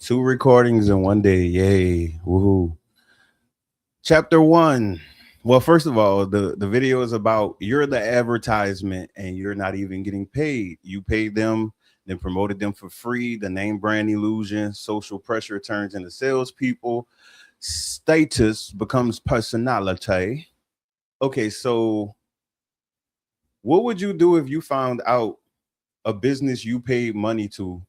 Two recordings in one day. Yay. Woohoo. Chapter one. Well, first of all, the video is about you're the advertisement and you're not even getting paid. You paid them, then promoted them for free. The name brand illusion, social pressure turns into salespeople. Status becomes personality. Okay, so what would you do if you found out a business you paid money to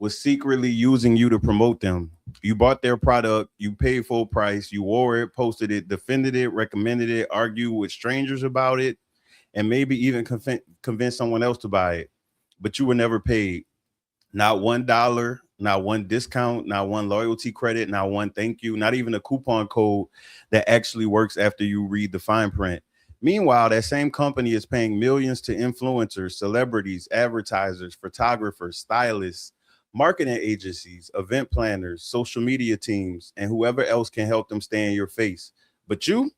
was secretly using you to promote them? You bought their product, you paid full price, you wore it, posted it, defended it, recommended it, argued with strangers about it, and maybe even convince someone else to buy it. But you were never paid. Not $1, not one discount, not one loyalty credit, not one thank you, not even a coupon code that actually works after you read the fine print. Meanwhile, that same company is paying millions to influencers, celebrities, advertisers, photographers, stylists, marketing agencies, event planners, social media teams, and whoever else can help them stay in your face. But you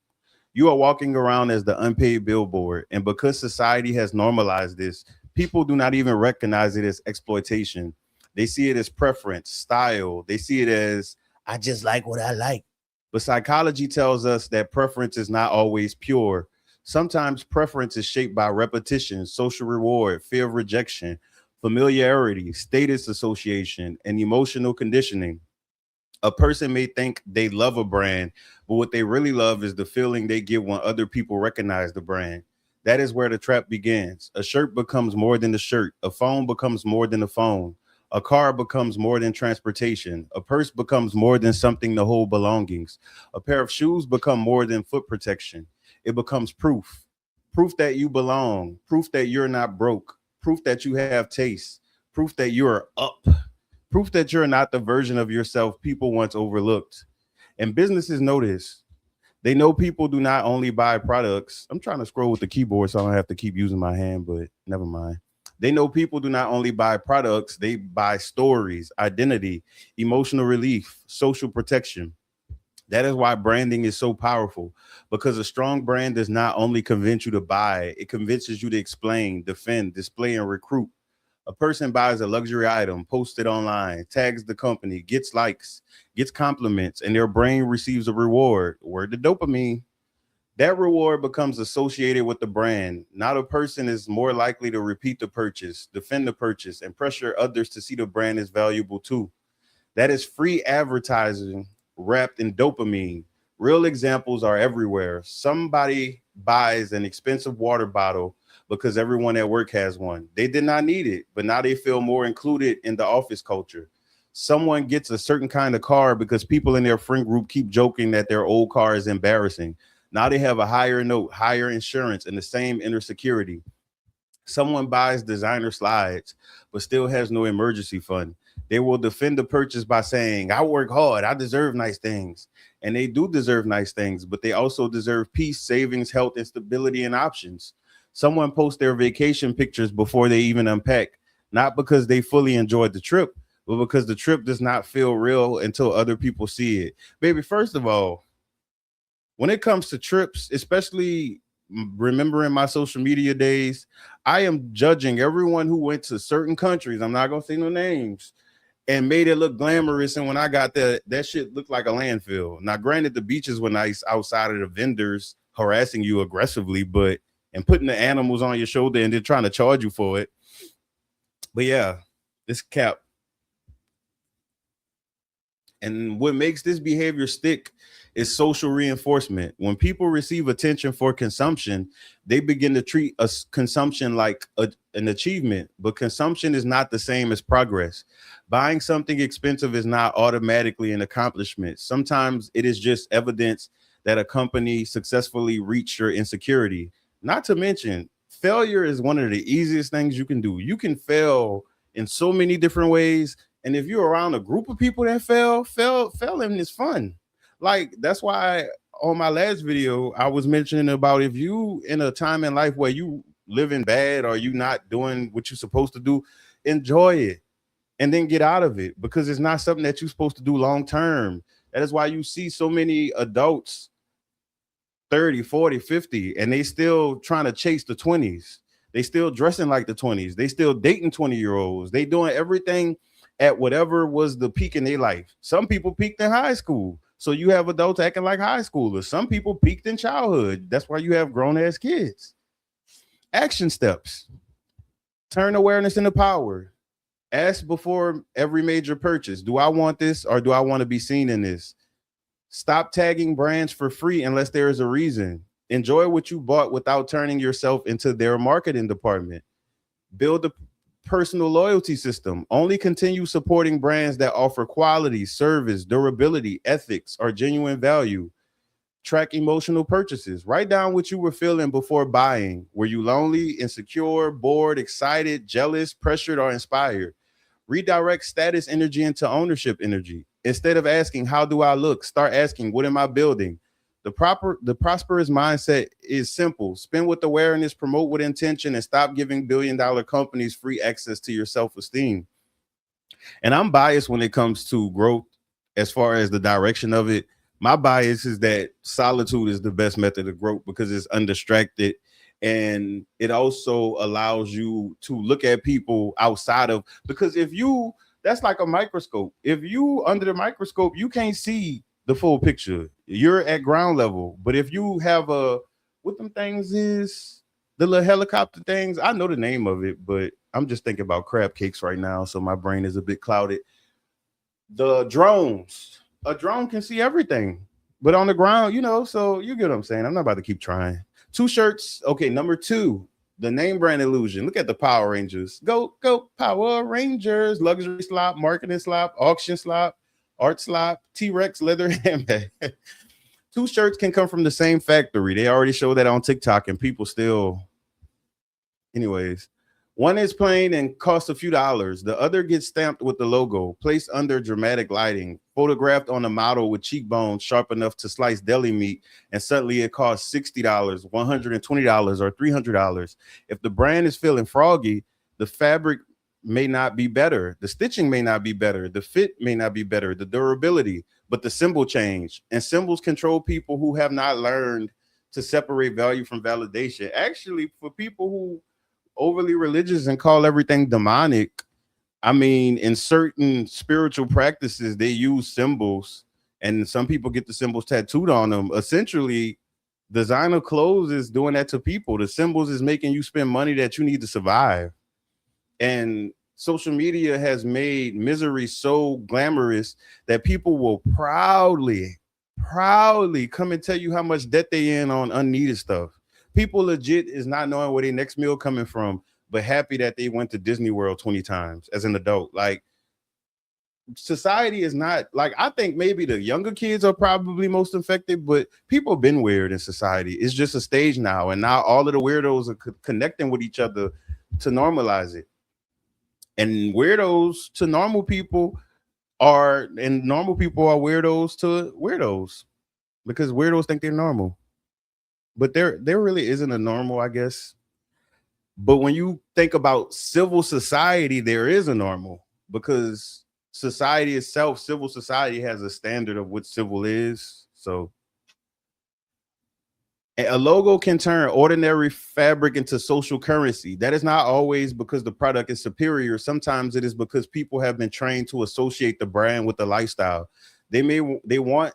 are walking around as the unpaid billboard. And because society has normalized this, people do not even recognize it as exploitation. They see it as preference, style. They see it as, I just like what I like. But psychology tells us that preference is not always pure. Sometimes preference is shaped by repetition, social reward, fear of rejection, familiarity, status association, and emotional conditioning. A person may think they love a brand, but what they really love is the feeling they get when other people recognize the brand. That is where the trap begins. A shirt becomes more than a shirt. A phone becomes more than a phone. A car becomes more than transportation. A purse becomes more than something to hold belongings. A pair of shoes become more than foot protection. It becomes proof. Proof that you belong. Proof that you're not broke. Proof that you have taste. Proof that you're up. Proof that you're not the version of yourself people once overlooked. And businesses know this. They know people do not only buy products. I'm trying to scroll with the keyboard so I don't have to keep using my hand, but never mind. They know people do not only buy products, they buy stories, identity, emotional relief, social protection. That is why branding is so powerful, because a strong brand does not only convince you to buy, it convinces you to explain, defend, display, and recruit. A person buys a luxury item, posts it online, tags the company, gets likes, gets compliments, and their brain receives a reward. Word the dopamine. That reward becomes associated with the brand. Now the person is more likely to repeat the purchase, defend the purchase, and pressure others to see the brand as valuable too. That is free advertising wrapped in dopamine. Real examples are everywhere. Somebody buys an expensive water bottle because everyone at work has one. They did not need it, but now they feel more included in the office culture. Someone gets a certain kind of car because people in their friend group keep joking that their old car is embarrassing. Now they have a higher note, higher insurance, and the same inner security. Someone buys designer slides but still has no emergency fund. They will defend the purchase by saying, I work hard, I deserve nice things. And they do deserve nice things, but they also deserve peace, savings, health, and stability and options. Someone posts their vacation pictures before they even unpack, not because they fully enjoyed the trip, but because the trip does not feel real until other people see it. Baby, first of all, when it comes to trips, especially remembering my social media days, I am judging everyone who went to certain countries. I'm not gonna say no names and made it look glamorous. And when I got there, that shit looked like a landfill. Now, granted, the beaches were nice outside of the vendors harassing you aggressively, but and putting the animals on your shoulder and then trying to charge you for it. But yeah, this cap. And what makes this behavior stick is social reinforcement. When people receive attention for consumption, they begin to treat consumption like an achievement. But consumption is not the same as progress. Buying something expensive is not automatically an accomplishment. Sometimes it is just evidence that a company successfully reached your insecurity. Not to mention, failure is one of the easiest things you can do. You can fail in so many different ways, and if you're around a group of people that failing is fun. Like that's why on my last video I was mentioning about if you in a time in life where you living bad or you not doing what you're supposed to do, enjoy it and then get out of it because it's not something that you're supposed to do long term. That is why you see so many adults 30, 40, 50, and they still trying to chase the 20s. They still dressing like the 20s. They still dating 20-year-olds. They doing everything at whatever was the peak in their life. Some people peaked in high school. So you have adults acting like high schoolers. Some people peaked in childhood. That's why you have grown ass kids. Action steps. Turn awareness into power. Ask before every major purchase. Do I want this or do I want to be seen in this? Stop tagging brands for free unless there is a reason. Enjoy what you bought without turning yourself into their marketing department. Build a personal loyalty system. Only continue supporting brands that offer quality, service, durability, ethics, or genuine value. Track emotional purchases. Write down what you were feeling before buying. Were you lonely, insecure, bored, excited, jealous, pressured, or inspired? Redirect status energy into ownership energy. Instead of asking, how do I look? Start asking, what am I building? The prosperous mindset is simple. Spend with awareness, promote with intention, and stop giving billion-dollar companies free access to your self-esteem. And I'm biased when it comes to growth as far as the direction of it. My bias is that solitude is the best method of growth because it's undistracted, and it also allows you to look at people outside of, because if you, that's like a microscope. If you under the microscope, you can't see the full picture. You're at ground level. But if you have a, what them things is, the little helicopter things, I know the name of it, but I'm just thinking about crab cakes right now, so my brain is a bit clouded. The drones. A drone can see everything, but on the ground, so you get what I'm saying. I'm not about to keep trying. Two shirts. Okay, number 2, the name brand illusion. Look at the Power Rangers. Go Power Rangers. Luxury slop, marketing slop, auction slop, art slop, T-Rex leather handbag. Two shirts can come from the same factory. They already show that on TikTok and people still. Anyways, one is plain and costs a few dollars. The other gets stamped with the logo, placed under dramatic lighting, photographed on a model with cheekbones sharp enough to slice deli meat, and suddenly it costs $60, $120, or $300. If the brand is feeling froggy, the fabric may not be better, the stitching may not be better, the fit may not be better, the durability, but the symbol change. And symbols control people who have not learned to separate value from validation. Actually, for people who overly religious and call everything demonic, I mean, in certain spiritual practices, they use symbols, and some people get the symbols tattooed on them. Essentially, designer clothes is doing that to people. The symbols is making you spend money that you need to survive. And social media has made misery so glamorous that people will proudly come and tell you how much debt they in on unneeded stuff. People legit is not knowing where their next meal coming from, but happy that they went to Disney World 20 times as an adult. Like, society is not like, I think maybe the younger kids are probably most affected, but people have been weird in society. It's just a stage now, and now all of the weirdos are connecting with each other to normalize it. And weirdos to normal people and normal people are weirdos to weirdos, because weirdos think they're normal, but there really isn't a normal, I guess. But when you think about civil society, there is a normal, because society itself, civil society, has a standard of what civil is. So a logo can turn ordinary fabric into social currency. That is not always because the product is superior. Sometimes it is because people have been trained to associate the brand with the lifestyle they want,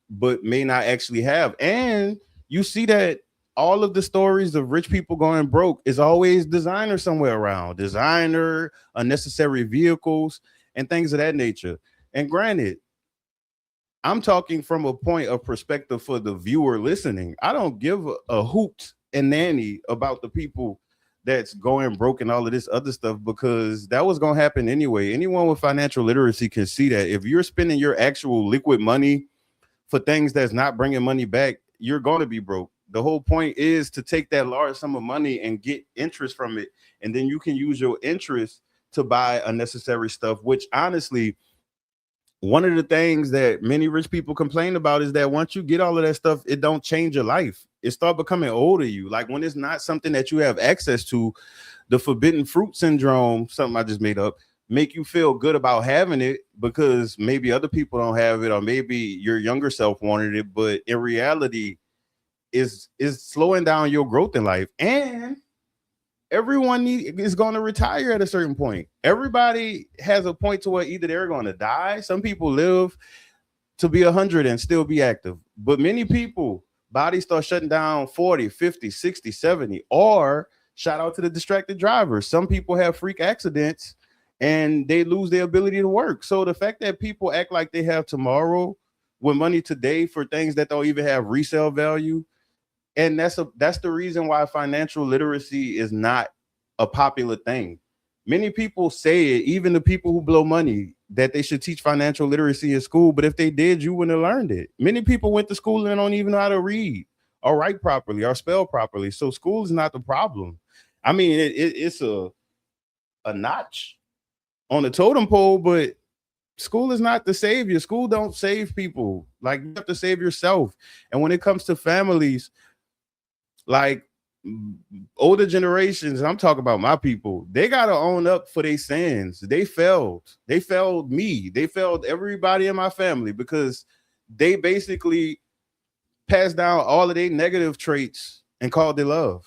but may not actually have. And you see that all of the stories of rich people going broke is always designer somewhere around. Designer, unnecessary vehicles, and things of that nature. And granted, I'm talking from a point of perspective for the viewer listening. I don't give a hoot and nanny about the people that's going broke and all of this other stuff, because that was going to happen anyway. Anyone with financial literacy can see that if you're spending your actual liquid money for things that's not bringing money back, you're going to be broke. The whole point is to take that large sum of money and get interest from it, and then you can use your interest to buy unnecessary stuff, which honestly, one of the things that many rich people complain about is that once you get all of that stuff, it don't change your life. It start becoming old to you. Like, when it's not something that you have access to, the forbidden fruit syndrome, something I just made up, make you feel good about having it because maybe other people don't have it, or maybe your younger self wanted it, but in reality is slowing down your growth in life. And everyone is going to retire at a certain point. Everybody has a point to where either they're going to die. Some people live to be 100 and still be active. But many people, bodies start shutting down 40, 50, 60, 70, or shout out to the distracted drivers. Some people have freak accidents and they lose their ability to work. So the fact that people act like they have tomorrow with money today for things that don't even have resale value, and that's the reason why financial literacy is not a popular thing. Many people say it, even the people who blow money, that they should teach financial literacy in school, but if they did, you wouldn't have learned it. Many people went to school and don't even know how to read or write properly or spell properly. So school is not the problem. I mean, it's a notch on the totem pole, but school is not the savior. School don't save people. Like, you have to save yourself. And when it comes to families, like older generations, I'm talking about my people, they got to own up for their sins. They failed me, they failed everybody in my family, because they basically passed down all of their negative traits and called it love.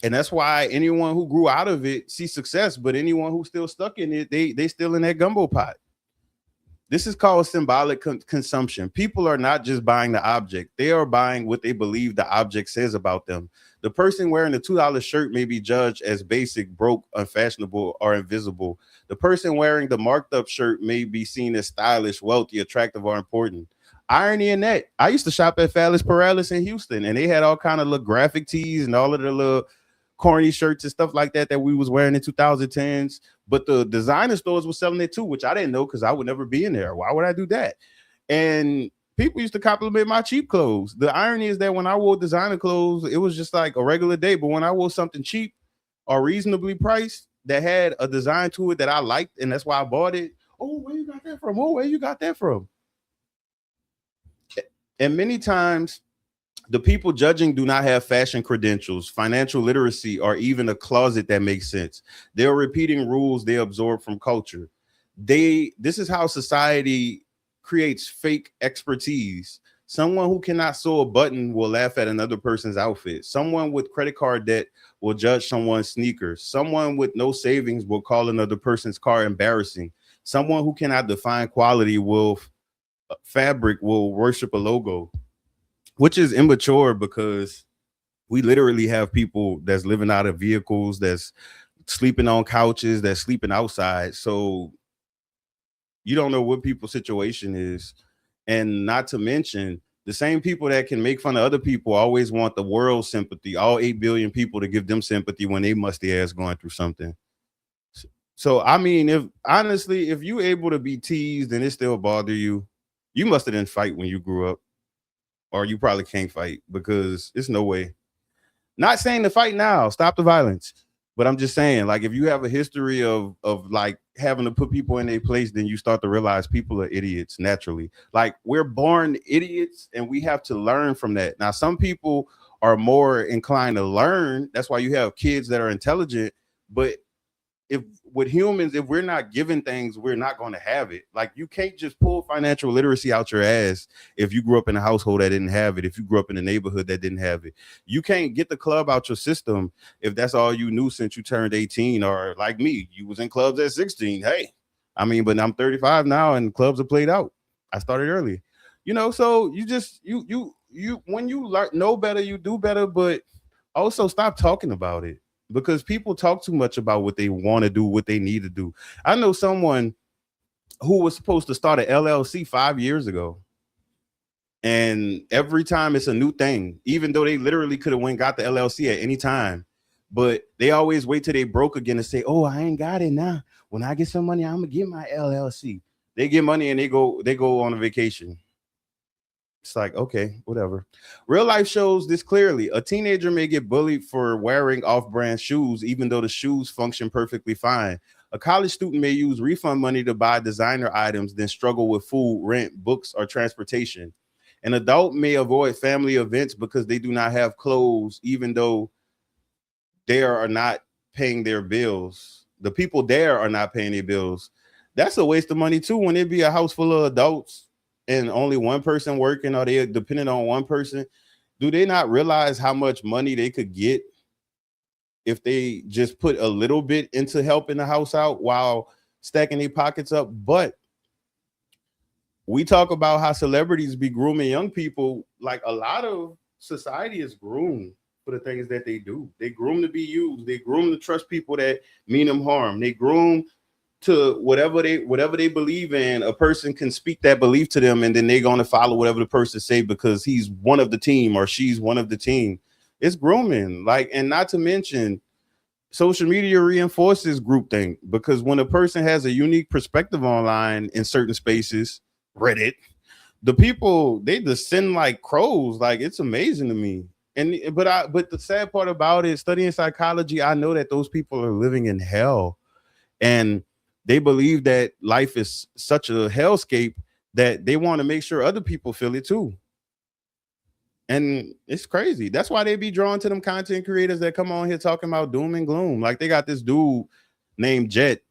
And that's why anyone who grew out of it sees success, but anyone who's still stuck in it, they still in that gumbo pot. This is called symbolic consumption. People are not just buying the object. They are buying what they believe the object says about them. The person wearing the $2 shirt may be judged as basic, broke, unfashionable, or invisible. The person wearing the marked up shirt may be seen as stylish, wealthy, attractive, or important. Irony in that, I used to shop at Phallus Paralis in Houston, and they had all kind of little graphic tees and all of the little corny shirts and stuff like that we was wearing in 2010s. But the designer stores were selling it too, which I didn't know, because I would never be in there. Why would I do that? And people used to compliment my cheap clothes. The irony is that when I wore designer clothes, it was just like a regular day. But when I wore something cheap or reasonably priced that had a design to it that I liked, and that's why I bought it. Oh, where you got that from? Oh, where you got that from? And many times, the people judging do not have fashion credentials, financial literacy, or even a closet that makes sense. They're repeating rules they absorb from culture. This is how society creates fake expertise. Someone who cannot sew a button will laugh at another person's outfit. Someone with credit card debt will judge someone's sneakers. Someone with no savings will call another person's car embarrassing. Someone who cannot define quality will worship a logo, which is immature, because we literally have people that's living out of vehicles, that's sleeping on couches, that's sleeping outside. So you don't know what people's situation is. And not to mention, the same people that can make fun of other people always want the world's sympathy, all 8 billion people to give them sympathy when they musty ass going through something. So, I mean, if you able to be teased and it still bother you, you must have didn't fight when you grew up. Or you probably can't fight, because it's no way. Not saying to fight now, stop the violence. But I'm just saying, like, if you have a history of like having to put people in their place, then you start to realize people are idiots naturally. Like, we're born idiots and we have to learn from that. Now, some people are more inclined to learn. That's why you have kids that are intelligent. But if with humans, if we're not given things, we're not going to have it. Like, you can't just pull financial literacy out your ass if you grew up in a household that didn't have it, if you grew up in a neighborhood that didn't have it. You can't get the club out your system if that's all you knew since you turned 18, or like me, you was in clubs at 16. Hey, I mean, but I'm 35 now and clubs are played out. I started early, so you when you know better, you do better, but also stop talking about it. Because people talk too much about what they want to do, what they need to do. I know someone who was supposed to start an LLC 5 years ago. And every time it's a new thing, even though they literally could have got the LLC at any time, but they always wait till they broke again and say, oh, I ain't got it now. When I get some money, I'm gonna get my LLC. They get money and they go on a vacation. It's like, okay, whatever. Real life shows this clearly. A teenager may get bullied for wearing off-brand shoes, even though the shoes function perfectly fine. A college student may use refund money to buy designer items, then struggle with food, rent, books, or transportation. An adult may avoid family events because they do not have clothes, even though they are not paying their bills. The people there are not paying their bills. That's a waste of money too, when it be a house full of adults and only one person working, or they're dependent on one person. Do they not realize how much money they could get if they just put a little bit into helping the house out while stacking their pockets up. But we talk about how celebrities be grooming young people. Like, a lot of society is groomed for the things that they do. They groom to be used. They groom to trust people that mean them harm. They groom to whatever they believe in. A person can speak that belief to them, and then they're going to follow whatever the person say because he's one of the team or she's one of the team. It's grooming. Like, and not to mention, social media reinforces groupthink, because when a person has a unique perspective online in certain spaces, Reddit, the people, they descend like crows. Like, it's amazing to me. And but the sad part about it, studying psychology, I know that those people are living in hell, and they believe that life is such a hellscape that they want to make sure other people feel it too. And it's crazy. That's why they be drawn to them content creators that come on here talking about doom and gloom. Like, they got this dude named Jet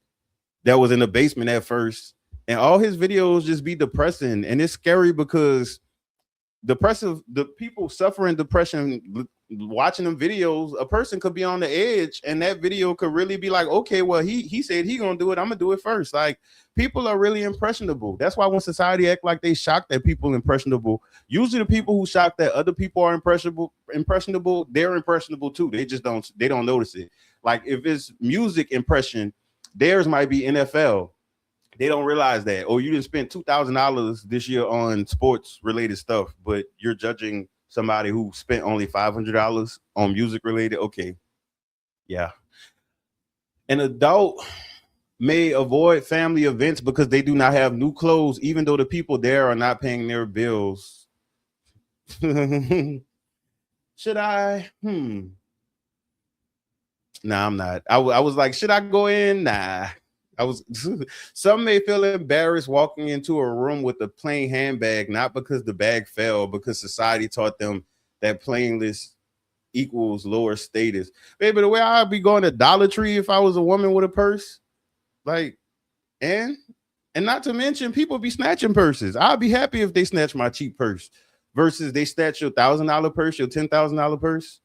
that was in the basement at first, and all his videos just be depressing. And it's scary because the people suffering depression watching them videos, a person could be on the edge, and that video could really be like, okay, well, he said he gonna do it, I'm gonna do it first. Like, people are really impressionable. That's why when society act like they shocked that people impressionable, usually the people who shock that other people are impressionable, they're impressionable too. They don't notice it. Like, if it's music impression, theirs might be NFL. They don't realize that. Oh, you didn't spend $2,000 this year on sports related stuff, but you're judging somebody who spent only $500 on music related. Okay, yeah. An adult may avoid family events because they do not have new clothes, even though the people there are not paying their bills. Should I? Nah, I'm not. I was like, should I go in? Nah. Some may feel embarrassed walking into a room with a plain handbag, not because the bag fell, because society taught them that plainness equals lower status. Baby, the way I'd be going to Dollar Tree if I was a woman with a purse, like, and not to mention, people be snatching purses. I'd be happy if they snatch my cheap purse versus they snatch your $1,000 purse, your $10,000 purse.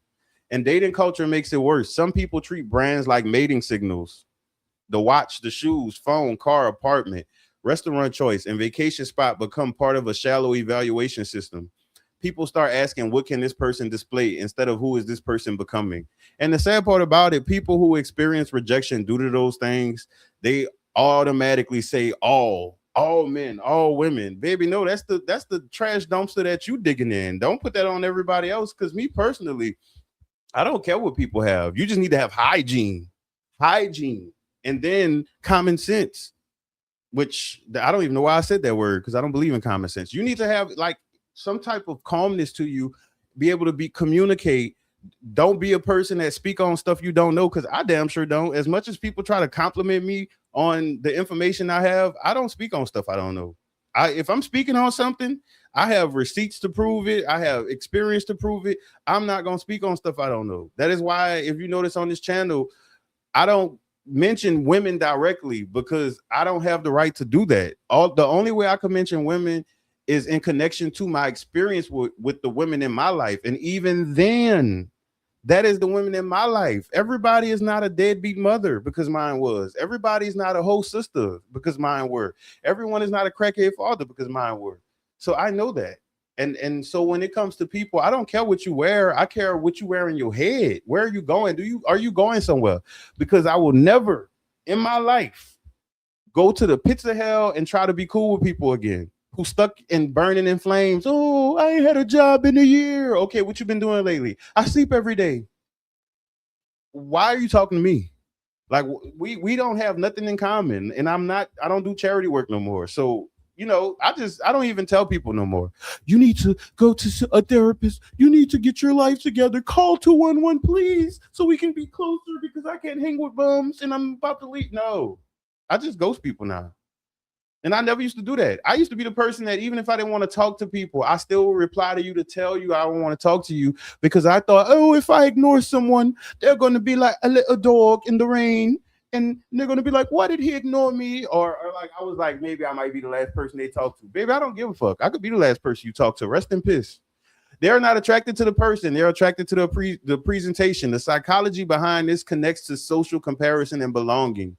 And dating culture makes it worse. Some people treat brands like mating signals. The watch, the shoes, phone, car, apartment, restaurant choice, and vacation spot become part of a shallow evaluation system. People start asking, what can this person display, instead of who is this person becoming? And the sad part about it, people who experience rejection due to those things, they automatically say all men, all women. Baby, no, that's the trash dumpster that you digging in. Don't put that on everybody else, because me personally, I don't care what people have. You just need to have hygiene. And then common sense, which I don't even know why I said that word, because I don't believe in common sense. You need to have like some type of calmness to you, be able to communicate. Don't be a person that speak on stuff you don't know, because I damn sure don't. As much as people try to compliment me on the information I have, I don't speak on stuff I don't know. If I'm speaking on something, I have receipts to prove it. I have experience to prove it. I'm not going to speak on stuff I don't know. That is why, if you notice on this channel, I don't mention women directly, because I don't have the right to do that. The only way I can mention women is in connection to my experience with the women in my life. And even then, that is the women in my life. Everybody is not a deadbeat mother, because mine was. Everybody's not a whole sister, because mine were. Everyone is not a crackhead father, because mine were. So I know that. And so when it comes to people, I don't care what you wear. I care what you wear in your head. Where are you going? Are you going somewhere? Because I will never in my life go to the pits of hell and try to be cool with people again who stuck in burning in flames. Oh, I ain't had a job in a year. Okay, what you been doing lately? I sleep every day. Why are you talking to me? Like, we don't have nothing in common, and I don't do charity work no more. So, I don't even tell people no more. You need to go to a therapist. You need to get your life together. Call 211, please, so we can be closer, because I can't hang with bums and I'm about to leave. No, I just ghost people now. And I never used to do that. I used to be the person that even if I didn't want to talk to people, I still would reply to you to tell you I don't want to talk to you, because I thought, oh, if I ignore someone, they're going to be like a little dog in the rain. And they're going to be like, why did he ignore me? Or like, I was like, maybe I might be the last person they talk to. Baby, I don't give a fuck. I could be the last person you talk to. Rest in peace. They're not attracted to the person. They're attracted to the presentation. The psychology behind this connects to social comparison and belonging.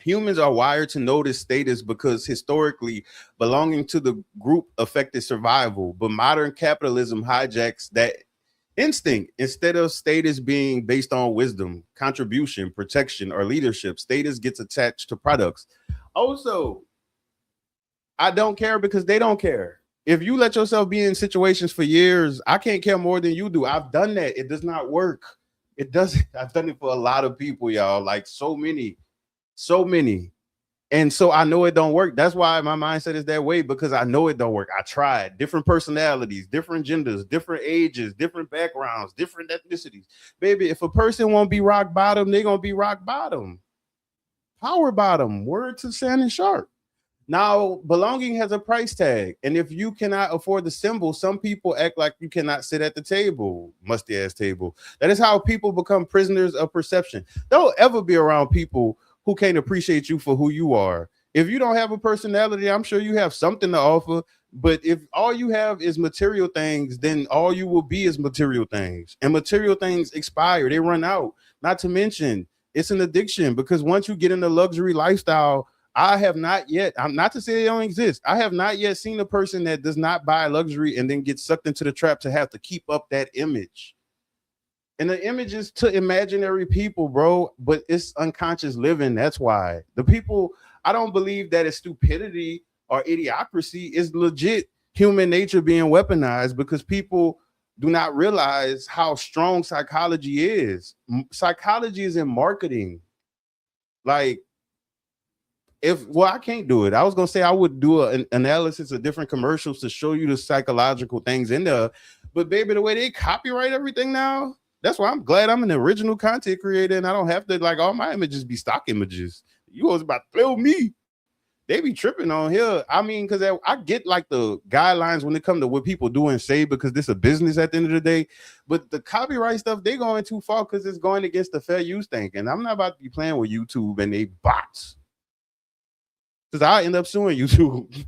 Humans are wired to notice status because historically belonging to the group affected survival. But modern capitalism hijacks that instinct. Instead of status being based on wisdom, contribution, protection, or leadership, status gets attached to products. Also, I don't care because they don't care. If you let yourself be in situations for years, I can't care more than you do. I've done that. It does not work. It doesn't. I've done it for a lot of people, y'all. Like so many. So many. And so I know it don't work. That's why my mindset is that way, because I know it don't work. I tried different personalities, different genders, different ages, different backgrounds, different ethnicities. Baby, if a person won't be rock bottom, they're going to be rock bottom. Power bottom. Word to Shannon Sharp. Now, belonging has a price tag. And if you cannot afford the symbol, some people act like you cannot sit at the table, musty ass table. That is how people become prisoners of perception. Don't ever be around people who can't appreciate you for who you are. If you don't have a personality, I'm sure you have something to offer. But if all you have is material things, then all you will be is material things. And material things expire, they run out. Not to mention, it's an addiction, because once you get in the luxury lifestyle, I'm not to say they don't exist. I have not yet seen a person that does not buy luxury and then get sucked into the trap to have to keep up that image. And the image is to imaginary people, bro, but it's unconscious living. That's why the people, I don't believe that it's stupidity or idiocracy. It's legit human nature being weaponized, because people do not realize how strong psychology is. Psychology is in marketing. Like, I can't do it. I was going to say I would do an analysis of different commercials to show you the psychological things in there. But baby, the way they copyright everything now, that's why I'm glad I'm an original content creator and I don't have to, like, all my images be stock images. You was about to throw me. They be tripping on here. I mean, because I get like the guidelines when it comes to what people do and say, because this is a business at the end of the day. But the copyright stuff, they going too far because it's going against the fair use thing. And I'm not about to be playing with YouTube and they bots. Because I end up suing YouTube.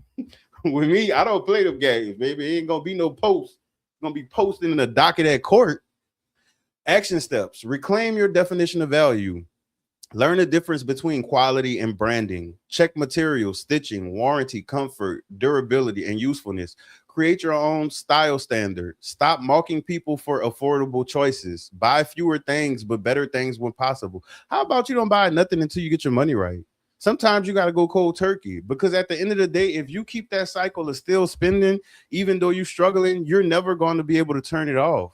With me, I don't play them games, baby. It ain't going to be no post. It's going to be posted in the docket at court. Action steps. Reclaim your definition of value. Learn the difference between quality and branding. Check material, stitching, warranty, comfort, durability, and usefulness. Create your own style standard. Stop mocking people for affordable choices. Buy fewer things, but better things when possible. How about you don't buy nothing until you get your money right? Sometimes you got to go cold turkey, because at the end of the day, if you keep that cycle of still spending, even though you're struggling, you're never going to be able to turn it off.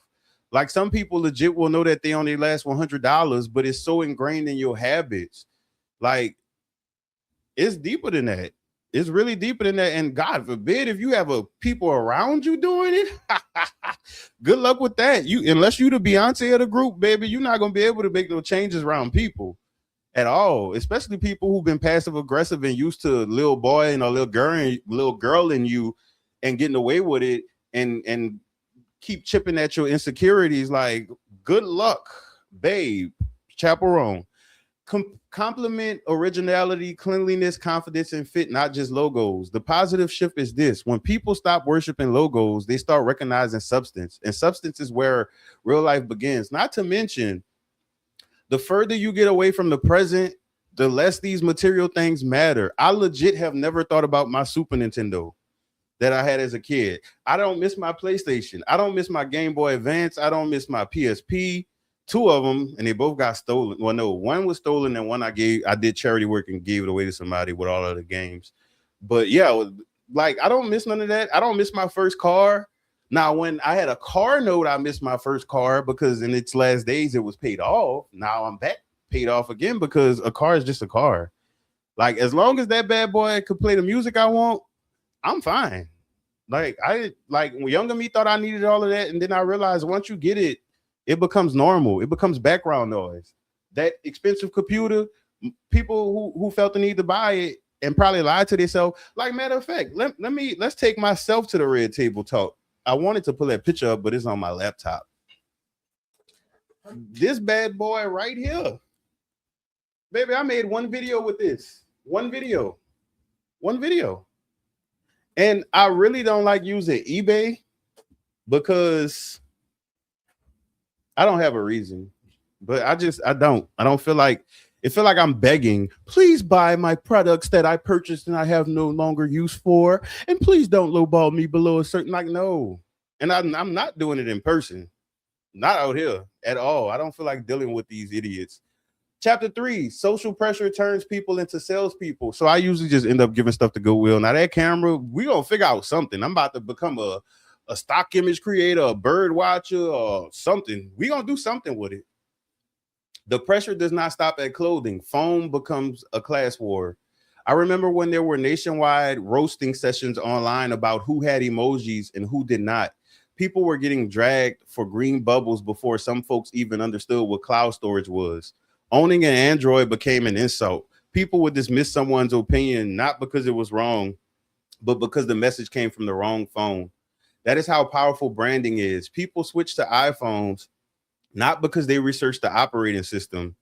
Like, some people legit will know that they only last $100, but it's so ingrained in your habits. Like, it's deeper than that. It's really deeper than that. And God forbid if you have people around you doing it, good luck with that. Unless you the Beyonce of the group, baby, you're not going to be able to make no changes around people at all, especially people who've been passive aggressive and used to little boy and a little girl in you and getting away with it and keep chipping at your insecurities. Like, good luck, babe. Chaperone. Compliment originality, cleanliness, confidence, and fit, not just logos. The positive shift is this: when people stop worshiping logos, they start recognizing substance, and substance is where real life begins. Not to mention, the further you get away from the present, the less these material things matter. I legit have never thought about my Super Nintendo that I had as a kid. I don't miss my PlayStation. I don't miss my Game Boy Advance. I don't miss my PSP. Two of them, and they both got stolen. Well, no, one was stolen, and one I did charity work and gave it away to somebody with all of the games. But yeah, like, I don't miss none of that. I don't miss my first car. Now, when I had a car note, I missed my first car because in its last days it was paid off. Now I'm back paid off again, because a car is just a car. Like, as long as that bad boy could play the music I want, I'm fine. Like, when younger me thought I needed all of that, and then I realized once you get it, it becomes normal. It becomes background noise. That expensive computer, people who felt the need to buy it and probably lied to themselves. Like, matter of fact, let's take myself to the red table talk. I wanted to pull that picture up, but it's on my laptop. This bad boy right here. Baby, I made one video with this. One video. And I really don't like using eBay because I don't have a reason, but I don't feel like it feel like I'm begging, please buy my products that I purchased and I have no longer use for, and please don't lowball me below a certain, like, no. And I'm not doing it in person, not out here at all. I don't feel like dealing with these idiots. Chapter 3, social pressure turns people into salespeople. So I usually just end up giving stuff to Goodwill. Now that camera, we gonna figure out something. I'm about to become a stock image creator, a bird watcher, or something. We gonna do something with it. The pressure does not stop at clothing. Phone becomes a class war. I remember when there were nationwide roasting sessions online about who had emojis and who did not. People were getting dragged for green bubbles before some folks even understood what cloud storage was. Owning an Android became an insult. People would dismiss someone's opinion not because it was wrong, but because the message came from the wrong phone. That is how powerful branding is. People switch to iPhones not because they researched the operating system,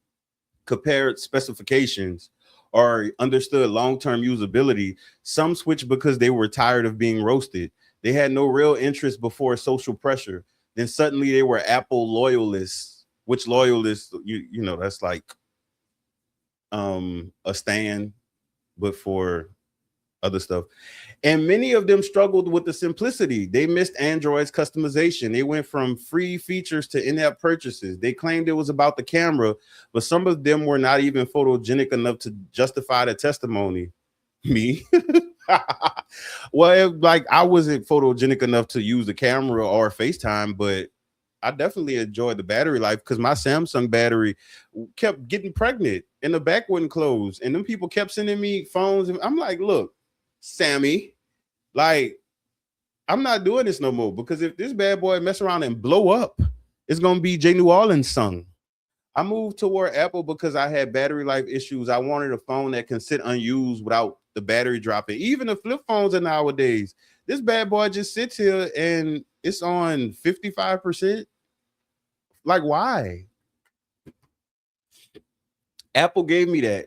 compared specifications, or understood long-term usability. Some switched because they were tired of being roasted. They had no real interest before social pressure. Then suddenly they were Apple loyalists, which loyalists, you know, that's like a stand, but for other stuff. And many of them struggled with the simplicity. They missed Android's customization. They went from free features to in-app purchases. They claimed it was about the camera, but some of them were not even photogenic enough to justify the testimony. Me? Well, like, I wasn't photogenic enough to use the camera or FaceTime, but I definitely enjoyed the battery life because my Samsung battery kept getting pregnant and the back wouldn't close. And then people kept sending me phones. And I'm like, look, Sammy, like, I'm not doing this no more, because if this bad boy mess around and blow up, it's going to be JNewOrleans song. I moved toward Apple because I had battery life issues. I wanted a phone that can sit unused without the battery dropping. Even the flip phones are nowadays. This bad boy just sits here and it's on 55%. Like, why? Apple gave me that.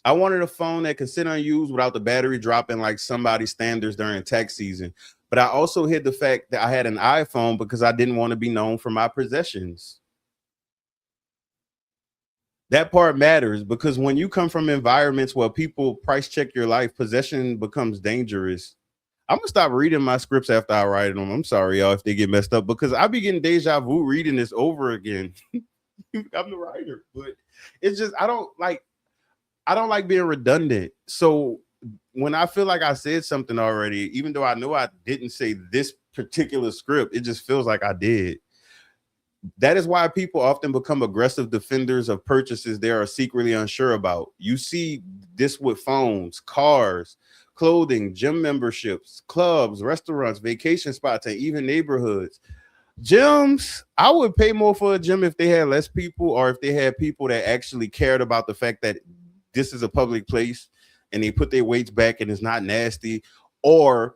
I wanted a phone that could sit unused without the battery dropping like somebody's standards during tax season. But I also hid the fact that I had an iPhone because I didn't want to be known for my possessions. That part matters, because when you come from environments where people price check your life, possession becomes dangerous. I'm gonna stop reading my scripts after I write them. I'm sorry, y'all, if they get messed up, because I be getting deja vu reading this over again. I'm the writer, but it's just I don't like being redundant. So when I feel like I said something already, even though I know I didn't say this particular script, it just feels like I did. That is why people often become aggressive defenders of purchases they are secretly unsure about. You see this with phones, cars, clothing, gym memberships, clubs, restaurants, vacation spots, and even neighborhoods. Gyms, I would pay more for a gym if they had less people, or if they had people that actually cared about the fact that this is a public place and they put their weights back and it's not nasty, or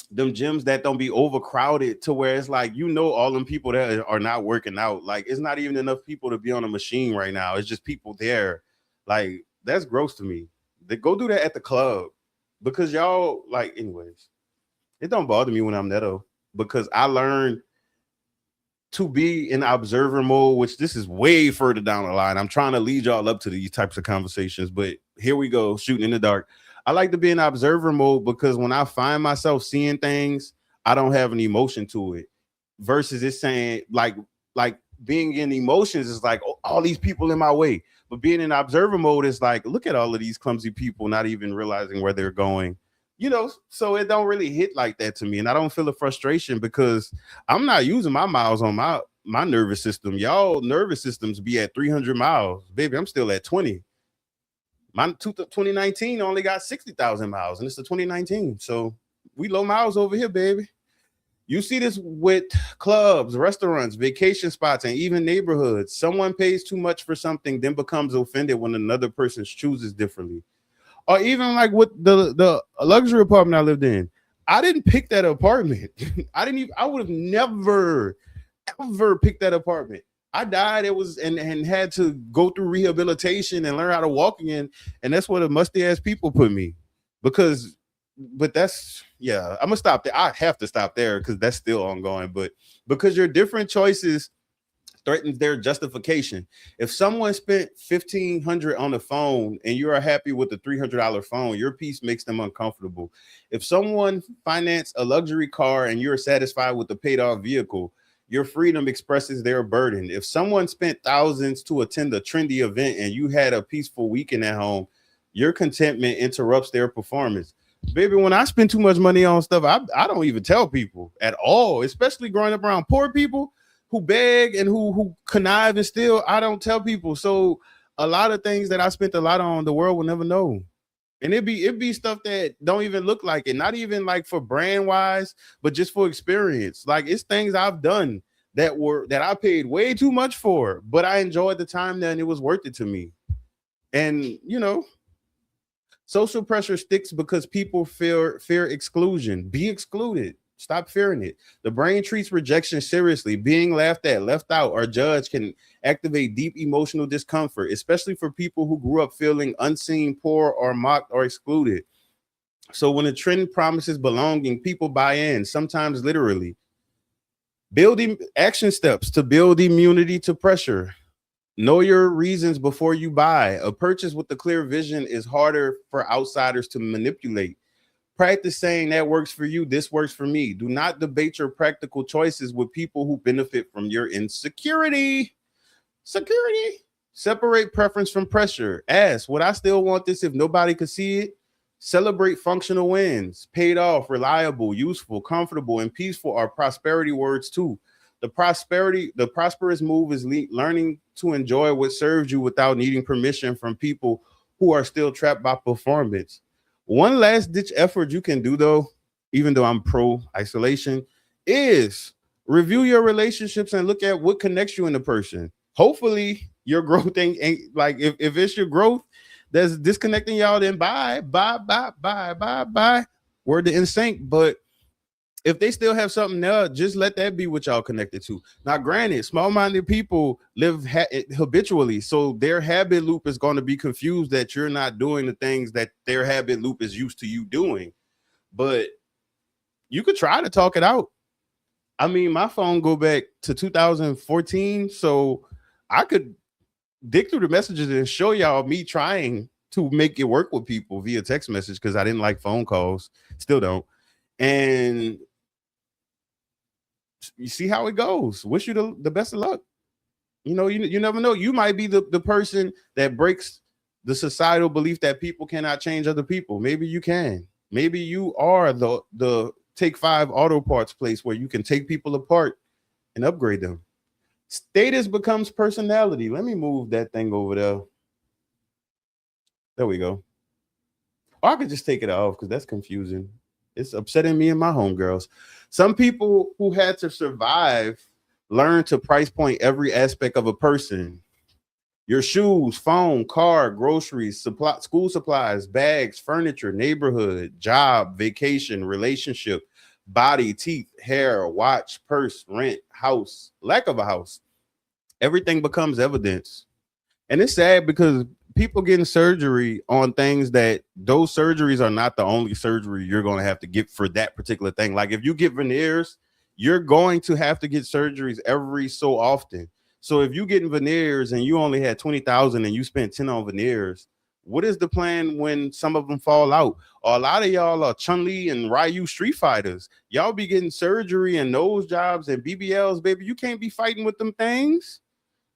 them gyms that don't be overcrowded to where it's like, you know, all them people that are not working out, like, it's not even enough people to be on a machine right now. It's just people there. Like, that's gross to me. They go do that at the club, because y'all, like, anyways, it don't bother me when I'm netto, because I learned to be in observer mode, which this is way further down the line. I'm trying to lead y'all up to these types of conversations, but here we go, shooting in the dark. I like to be in observer mode because when I find myself seeing things, I don't have an emotion to it. Versus it's saying like being in emotions is like, oh, all these people in my way. But being in observer mode is like, look at all of these clumsy people not even realizing where they're going. You know, so it don't really hit like that to me. And I don't feel the frustration because I'm not using my miles on my nervous system. Y'all nervous systems be at 300 miles. Baby, I'm still at 20. My 2019 only got 60,000 miles, and it's the 2019. So we low miles over here, baby. You see this with clubs, restaurants, vacation spots, and even neighborhoods. Someone pays too much for something, then becomes offended when another person chooses differently. Or even like with the luxury apartment I lived in. I didn't pick that apartment. I would have never, ever picked that apartment. I died. It was and had to go through rehabilitation and learn how to walk again. And that's where the musty ass people put me, because but that's, yeah, I'm gonna stop there. I have to stop there because that's still ongoing. But because your different choices threatens their justification. If someone spent 1,500 on the phone and you are happy with the $300 phone, your piece makes them uncomfortable. If someone financed a luxury car and you're satisfied with the paid off vehicle, your freedom expresses their burden. If someone spent thousands to attend a trendy event and you had a peaceful weekend at home, your contentment interrupts their performance. Baby, when I spend too much money on stuff, I don't even tell people at all, especially growing up around poor people who beg and who connive and steal. I don't tell people. So a lot of things that I spent a lot on, the world will never know. And it'd be stuff that don't even look like it, not even like for brand wise, but just for experience. Like it's things I've done that I paid way too much for, but I enjoyed the time there and it was worth it to me. And social pressure sticks because people fear exclusion. Be excluded. Stop fearing it. The brain treats rejection seriously. Being laughed at, left out, or judged can activate deep emotional discomfort, especially for people who grew up feeling unseen, poor, or mocked or excluded. So when a trend promises belonging, people buy in, sometimes literally. Building action steps to build immunity to pressure. Know your reasons before you buy. A purchase with a clear vision is harder for outsiders to manipulate. Practice saying that works for you, this works for me. Do not debate your practical choices with people who benefit from your insecurity. Security. Separate preference from pressure. Ask, would I still want this if nobody could see it? Celebrate functional wins. Paid off, reliable, useful, comfortable, and peaceful are prosperity words too. The prosperous move is learning to enjoy what serves you without needing permission from people who are still trapped by performance. One last ditch effort you can do, though, even though I'm pro isolation, is review your relationships and look at what connects you in the person. Hopefully, your growth ain't like if it's your growth that's disconnecting y'all, then bye. Word to in sync. But if they still have something there, just let that be what y'all connected to. Now, granted, small-minded people live habitually, so their habit loop is going to be confused that you're not doing the things that their habit loop is used to you doing. But you could try to talk it out. I mean, my phone go back to 2014, so I could dig through the messages and show y'all me trying to make it work with people via text message because I didn't like phone calls, still don't. And you see how it goes. Wish you the best of luck. You never know. You might be the person that breaks the societal belief that people cannot change other people. Maybe you can. Maybe you are the Take 5 auto parts place where you can take people apart and upgrade them. Status becomes personality. Let me move that thing over there. There we go. Or I could just take it off because that's confusing. It's upsetting me and my homegirls. Some people who had to survive learn to price point every aspect of a person. Your shoes, phone, car, groceries, school supplies, bags, furniture, neighborhood, job, vacation, relationship, body, teeth, hair, watch, purse, rent, house, lack of a house. Everything becomes evidence. And it's sad because people getting surgery on things that those surgeries are not the only surgery you're going to have to get for that particular thing. Like if you get veneers, you're going to have to get surgeries every so often. So if you getting veneers and you only had 20,000 and you spent 10 on veneers, what is the plan when some of them fall out? Or a lot of y'all are Chun-Li and Ryu Street Fighters. Y'all be getting surgery and nose jobs and BBLs, baby. You can't be fighting with them things.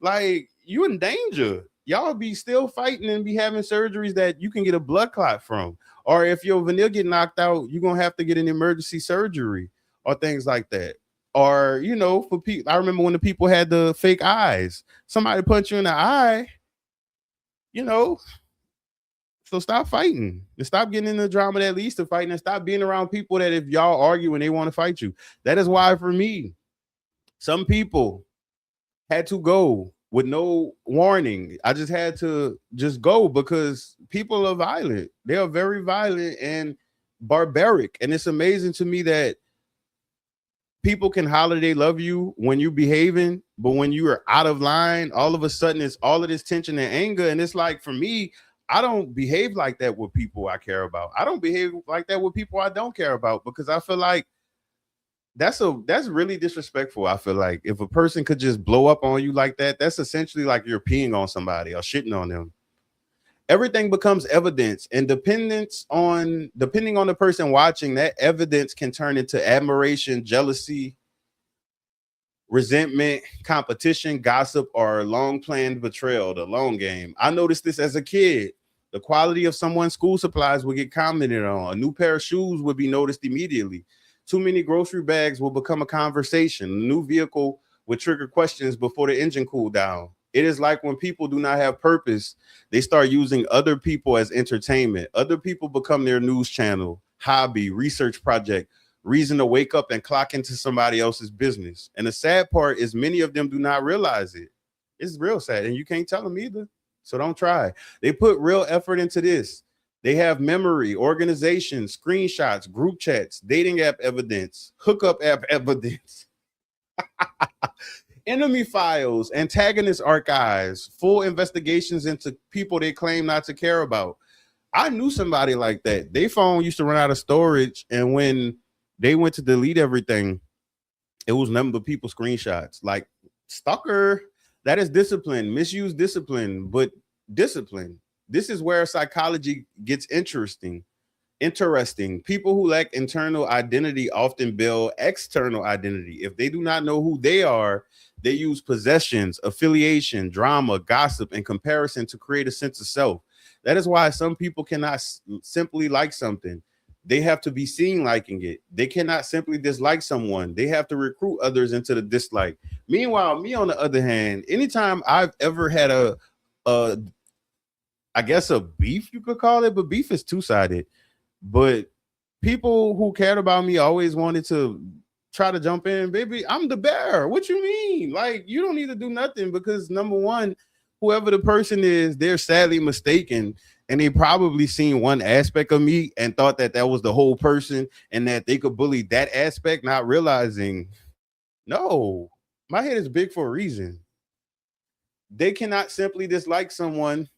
Like you in danger. Y'all be still fighting and be having surgeries that you can get a blood clot from. Or if your veneer get knocked out, you're going to have to get an emergency surgery or things like that. Or, for people, I remember when the people had the fake eyes, somebody punch you in the eye, so stop fighting and stop getting in the drama that leads to fighting and stop being around people that if y'all argue and they want to fight you. That is why for me, some people had to go with no warning. I just had to just go because people are violent. They are very violent and barbaric. And it's amazing to me that people can holler they love you when you behaving, but when you are out of line, all of a sudden it's all of this tension and anger. And it's like, for me, I don't behave like that with people I care about. I don't behave like that with people I don't care about, because I feel like that's really disrespectful. I feel like if a person could just blow up on you like that, that's essentially like you're peeing on somebody or shitting on them. Everything becomes evidence, and depending on the person watching, that evidence can turn into admiration, jealousy, resentment, competition, gossip, or long planned betrayal, the long game. I noticed this as a kid. The quality of someone's school supplies would get commented on. A new pair of shoes would be noticed immediately. Too many grocery bags will become a conversation. A new vehicle would trigger questions before the engine cooled down. It is like when people do not have purpose, they start using other people as entertainment. Other people become their news channel, hobby, research project, reason to wake up and clock into somebody else's business. And the sad part is many of them do not realize it. It's real sad, and you can't tell them either. So don't try. They put real effort into this. They have memory, organization, screenshots, group chats, dating app evidence, hookup app evidence, enemy files, antagonist archives, full investigations into people they claim not to care about. I knew somebody like that. Their phone used to run out of storage, and when they went to delete everything, it was nothing but people screenshots. Like, stalker, that is discipline, misuse discipline, but discipline. This is where psychology gets interesting. People who lack internal identity often build external identity. If they do not know who they are, they use possessions, affiliation, drama, gossip, and comparison to create a sense of self. That is why some people cannot simply like something. They have to be seen liking it. They cannot simply dislike someone. They have to recruit others into the dislike. Meanwhile, me on the other hand, anytime I've ever had I guess a beef, you could call it, but beef is two-sided. But people who cared about me always wanted to try to jump in. Baby, I'm the bear. What you mean? Like, you don't need to do nothing, because number one, whoever the person is, they're sadly mistaken, and they probably seen one aspect of me and thought that that was the whole person and that they could bully that aspect, not realizing, no, my head is big for a reason. They cannot simply dislike someone.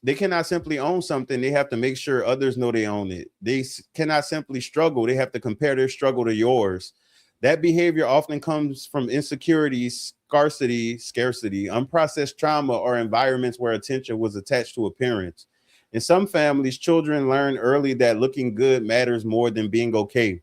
They cannot simply own something. They have to make sure others know they own it. They cannot simply struggle. They have to compare their struggle to yours. That behavior often comes from insecurity, scarcity, unprocessed trauma, or environments where attention was attached to appearance. In some families, children learn early that looking good matters more than being okay.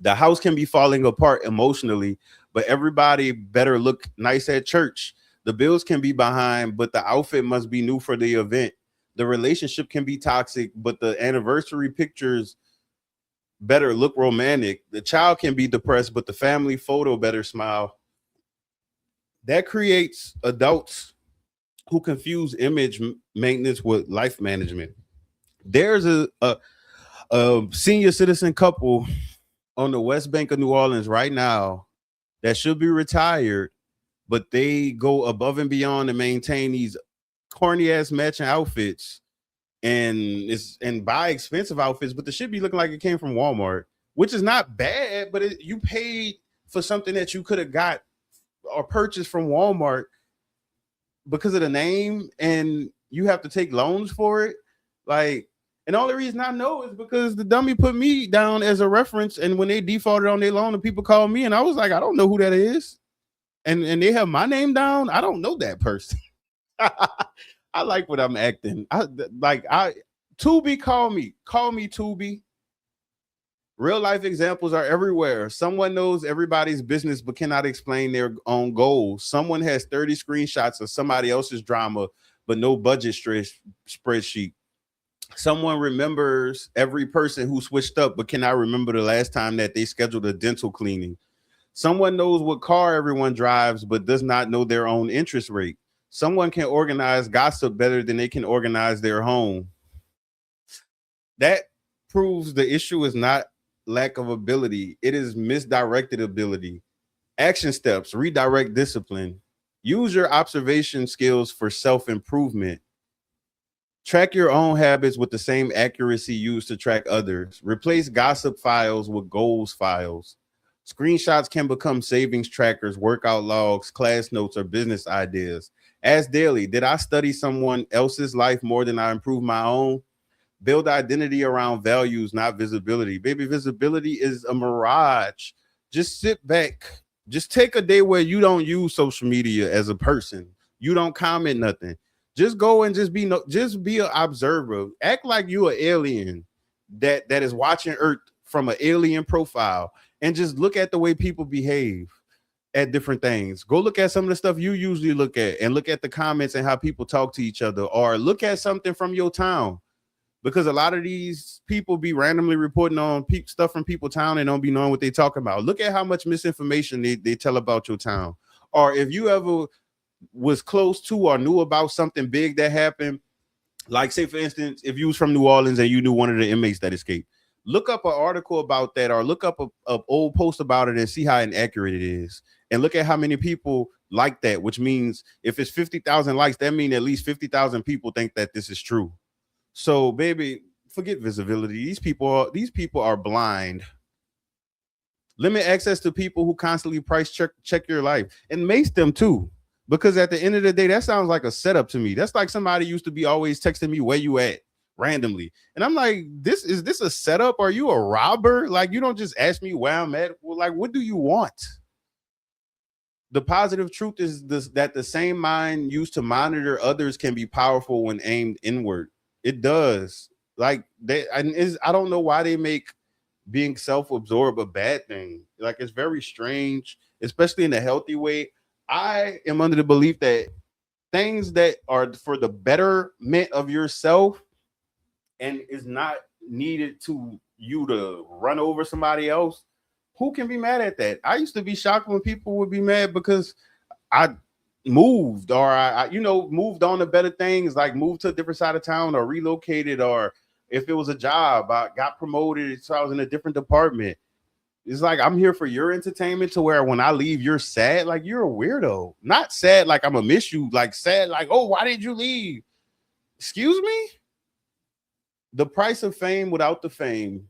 The house can be falling apart emotionally, but everybody better look nice at church. The bills can be behind, but the outfit must be new for the event. The relationship can be toxic, but the anniversary pictures better look romantic. The child can be depressed, but the family photo better smile. That creates adults who confuse image maintenance with life management. There's a senior citizen couple on the West Bank of New Orleans right now that should be retired, but they go above and beyond to maintain these corny ass matching outfits and buy expensive outfits, but the shit be looking like it came from Walmart, which is not bad, but you paid for something that you could have got or purchased from Walmart because of the name, and you have to take loans for it. Like, and the only reason I know is because the dummy put me down as a reference, and when they defaulted on their loan, the people called me, and I was like, I don't know who that is. And they have my name down. I don't know that person. I like what I'm acting. Tubi, call me Tubi. Real life examples are everywhere. Someone knows everybody's business but cannot explain their own goals. Someone has 30 screenshots of somebody else's drama but no budget spreadsheet. Someone remembers every person who switched up but cannot remember the last time that they scheduled a dental cleaning. Someone knows what car everyone drives but does not know their own interest rate. Someone can organize gossip better than they can organize their home. That proves the issue is not lack of ability. It is misdirected ability. Action steps: redirect discipline. Use your observation skills for self-improvement. Track your own habits with the same accuracy used to track others. Replace gossip files with goals files. Screenshots can become savings trackers, workout logs, class notes, or business ideas. Ask daily, did I study someone else's life more than I improved my own? Build identity around values, not visibility. Baby, visibility is a mirage. Just sit back. Just take a day where you don't use social media as a person. You don't comment nothing. Just go and just be an observer. Act like you an alien that is watching Earth from an alien profile, and just look at the way people behave at different things. Go look at some of the stuff you usually look at, and look at the comments and how people talk to each other, or look at something from your town, because a lot of these people be randomly reporting on stuff from people town and don't be knowing what they talking about. Look at how much misinformation they tell about your town. Or if you ever was close to or knew about something big that happened, like say for instance, if you was from New Orleans and you knew one of the inmates that escaped, look up an article about that, or look up a old post about it and see how inaccurate it is. And look at how many people like that, which means if it's 50,000 likes, that means at least 50,000 people think that this is true. So, baby, forget visibility. These people are blind. Limit access to people who constantly price check your life, and mace them too. Because at the end of the day, that sounds like a setup to me. That's like somebody used to be always texting me where you at randomly. And I'm like, is this a setup? Are you a robber? Like, you don't just ask me where I'm at. Well, like, what do you want? The positive truth is that the same mind used to monitor others can be powerful when aimed inward. It does. Like I don't know why they make being self-absorbed a bad thing. Like, it's very strange, especially in a healthy way. I am under the belief that things that are for the betterment of yourself and is not needed to you to run over somebody else, who can be mad at that? I used to be shocked when people would be mad because I moved, or I moved on to better things, like moved to a different side of town or relocated, or if it was a job, I got promoted, so I was in a different department. It's like, I'm here for your entertainment, to where when I leave, you're sad. Like, you're a weirdo. Not sad like I'm gonna miss you, like sad like, oh, why did you leave? Excuse me? The price of fame without the fame.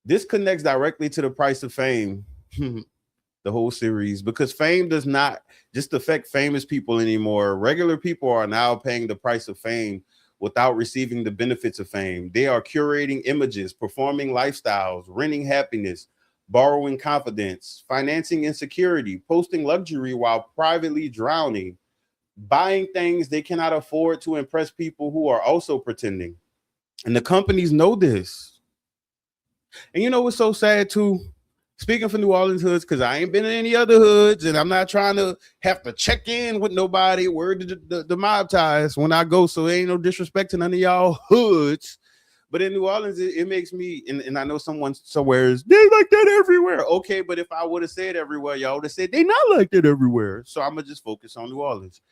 This connects directly to the price of fame. The whole series, because fame does not just affect famous people anymore. Regular people are now paying the price of fame without receiving the benefits of fame. They are curating images, performing lifestyles, renting happiness, borrowing confidence, financing insecurity, posting luxury while privately drowning, buying things they cannot afford to impress people who are also pretending. And the companies know this. And you know what's so sad too? Speaking for New Orleans hoods, because I ain't been in any other hoods, and I'm not trying to have to check in with nobody. Word to the mob ties when I go, so ain't no disrespect to none of y'all hoods. But in New Orleans, it makes me, and I know someone somewhere is, they like that everywhere. Okay, but if I would have said everywhere, y'all would have said they not like that everywhere. So I'm going to just focus on New Orleans.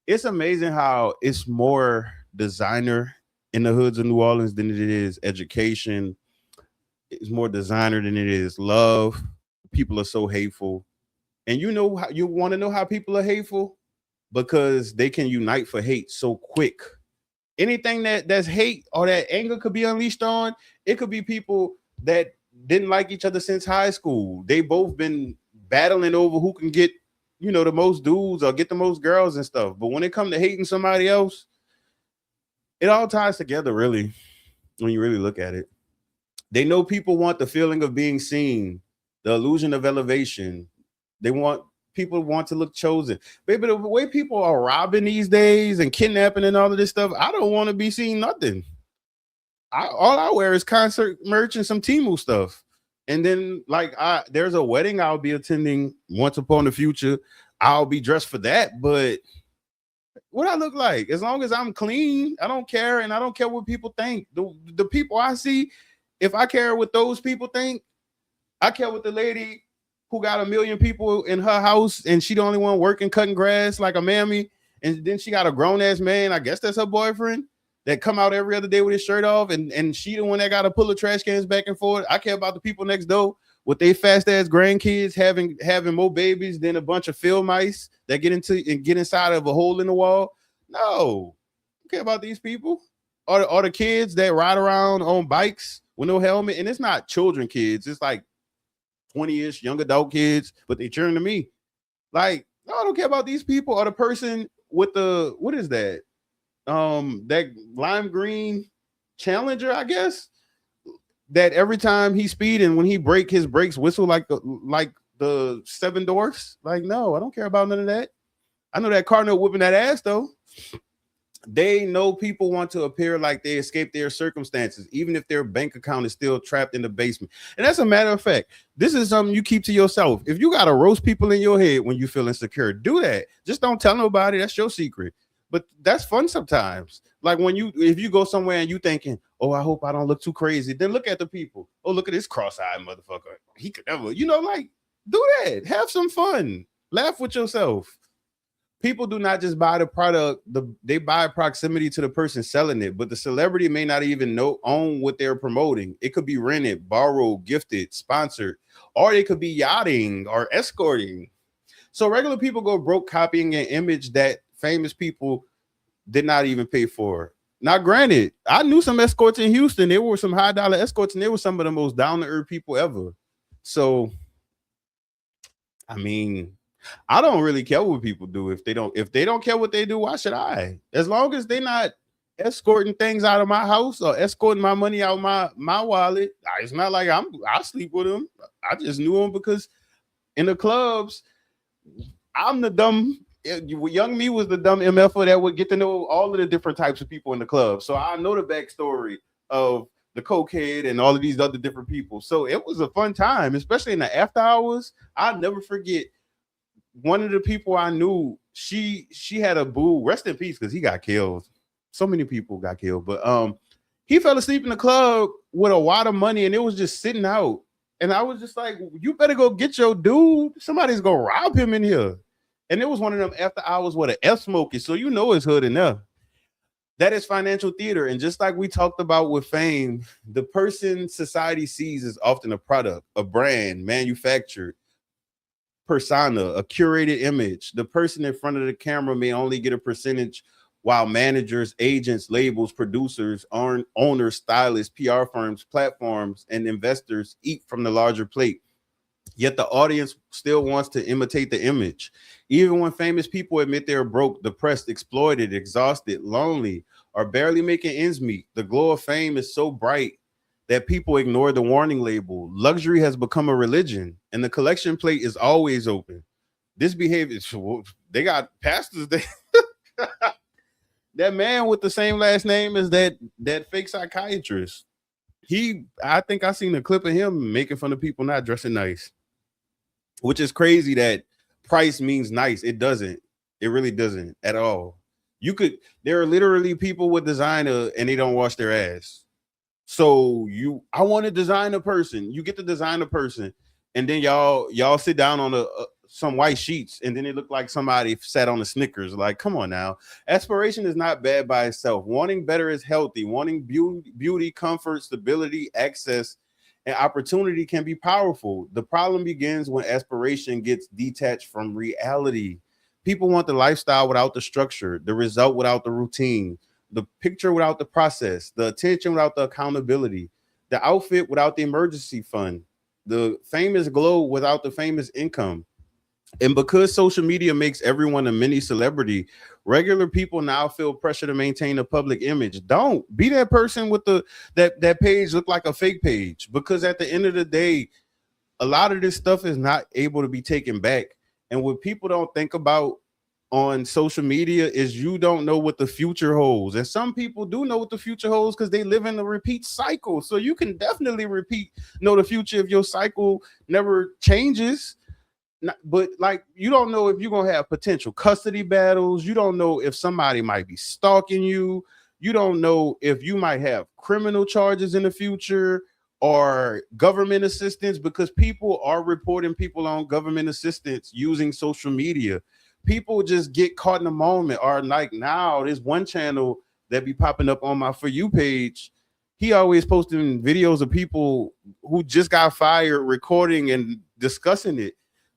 It's amazing how it's more designer in the hoods of New Orleans than it is education. It's more designer than it is love. People are so hateful. And you know how you want to know how people are hateful? Because they can unite for hate so quick. Anything that's hate or that anger could be unleashed on, it could be people that didn't like each other since high school. They both been battling over who can get, the most dudes or get the most girls and stuff. But when it comes to hating somebody else, it all ties together, really, when you really look at it. They know people want the feeling of being seen, the illusion of elevation. People want to look chosen. Baby, the way people are robbing these days and kidnapping and all of this stuff, I don't want to be seen nothing. All I wear is concert merch and some Temu stuff. And then, like, there's a wedding I'll be attending once upon the future. I'll be dressed for that, but what I look like, as long as I'm clean, I don't care, and I don't care what people think. The people I see, if I care what those people think, I care what the lady who got 1 million people in her house and she the only one working, cutting grass like a mammy, and then she got a grown-ass man, I guess that's her boyfriend, that come out every other day with his shirt off, and she the one that got to pull the trash cans back and forth. I care about the people next door with their fast-ass grandkids having more babies than a bunch of field mice that get inside of a hole in the wall. No, I care about these people. Or the kids that ride around on bikes with no helmet, and it's not children kids, it's like 20-ish young adult kids, but they turn to me like, No, I don't care about these people or the person with the, what is that? That lime green Challenger, I guess. That every time he speed and when he break his brakes whistle like the seven dwarfs. Like, no, I don't care about none of that. I know that car no whooping that ass though. They know people want to appear like they escaped their circumstances, even if their bank account is still trapped in the basement. And that's a matter of fact. This is something you keep to yourself. If you got to roast people in your head when you feel insecure, do that. Just don't tell nobody. That's your secret. But that's fun sometimes. Like if you go somewhere and you thinking, oh, I hope I don't look too crazy. Then look at the people. Oh, look at this cross-eyed motherfucker. He could never, like, do that. Have some fun. Laugh with yourself. People do not just buy the product, they buy proximity to the person selling it, but the celebrity may not even own what they're promoting. It could be rented, borrowed, gifted, sponsored, or it could be yachting or escorting. So regular people go broke copying an image that famous people did not even pay for. Now, granted, I knew some escorts in Houston. There were some high dollar escorts, and they were some of the most down to earth people ever. So, I mean, I don't really care what people do. If they don't care what they do, why should I? As long as they're not escorting things out of my house or escorting my money out of my wallet, it's not like I sleep with them. I just knew them because in the clubs, I'm the dumb. Young me was the dumb MFer that would get to know all of the different types of people in the club. So I know the backstory of the cokehead and all of these other different people. So it was a fun time, especially in the after hours. I'll never forget. One of the people I knew, she had a boo, rest in peace, because he got killed. So many people got killed, but he fell asleep in the club with a wad of money and it was just sitting out. And I was just like, you better go get your dude. Somebody's gonna rob him in here. And it was one of them after hours where the F smoke is, so you know it's hood enough. That is financial theater. And just like we talked about with fame, the person society sees is often a product, a brand, manufactured, persona, a curated image. The person in front of the camera may only get a percentage, while managers, agents, labels, producers, owners, stylists, PR firms, platforms, and investors eat from the larger plate. Yet the audience still wants to imitate the image. Even when famous people admit they're broke, depressed, exploited, exhausted, lonely, or barely making ends meet, the glow of fame is so bright that people ignore the warning label. Luxury has become a religion, and the collection plate is always open. This behavior, they got pastors. That man with the same last name as that fake psychiatrist. I think I seen a clip of him making fun of people not dressing nice, which is crazy that price means nice. It doesn't. It really doesn't at all. There are literally people with designer and they don't wash their ass. So I want to design a person. You get to design a person, and then y'all sit down on some white sheets, and then it looked like somebody sat on the Snickers. Like, come on now. Aspiration is not bad by itself. Wanting better is healthy. Wanting beauty, comfort, stability, access, and opportunity can be powerful. The problem begins when aspiration gets detached from reality. People want the lifestyle without the structure, the result without the routine, the picture without the process, the attention without the accountability, the outfit without the emergency fund, the famous glow without the famous income. And because social media makes everyone a mini celebrity, regular people now feel pressure to maintain a public image. Don't be that person with that page look like a fake page, because at the end of the day, a lot of this stuff is not able to be taken back. And what people don't think about on social media is you don't know what the future holds. And some people do know what the future holds because they live in a repeat cycle. So you can definitely know the future if your cycle never changes. But like, you don't know if you're gonna have potential custody battles. You don't know if somebody might be stalking you. You don't know if you might have criminal charges in the future or government assistance, because people are reporting people on government assistance using social media. People just get caught in the moment. Or like, now there's one channel that be popping up on my For You page. He always posting videos of people who just got fired, recording and discussing it.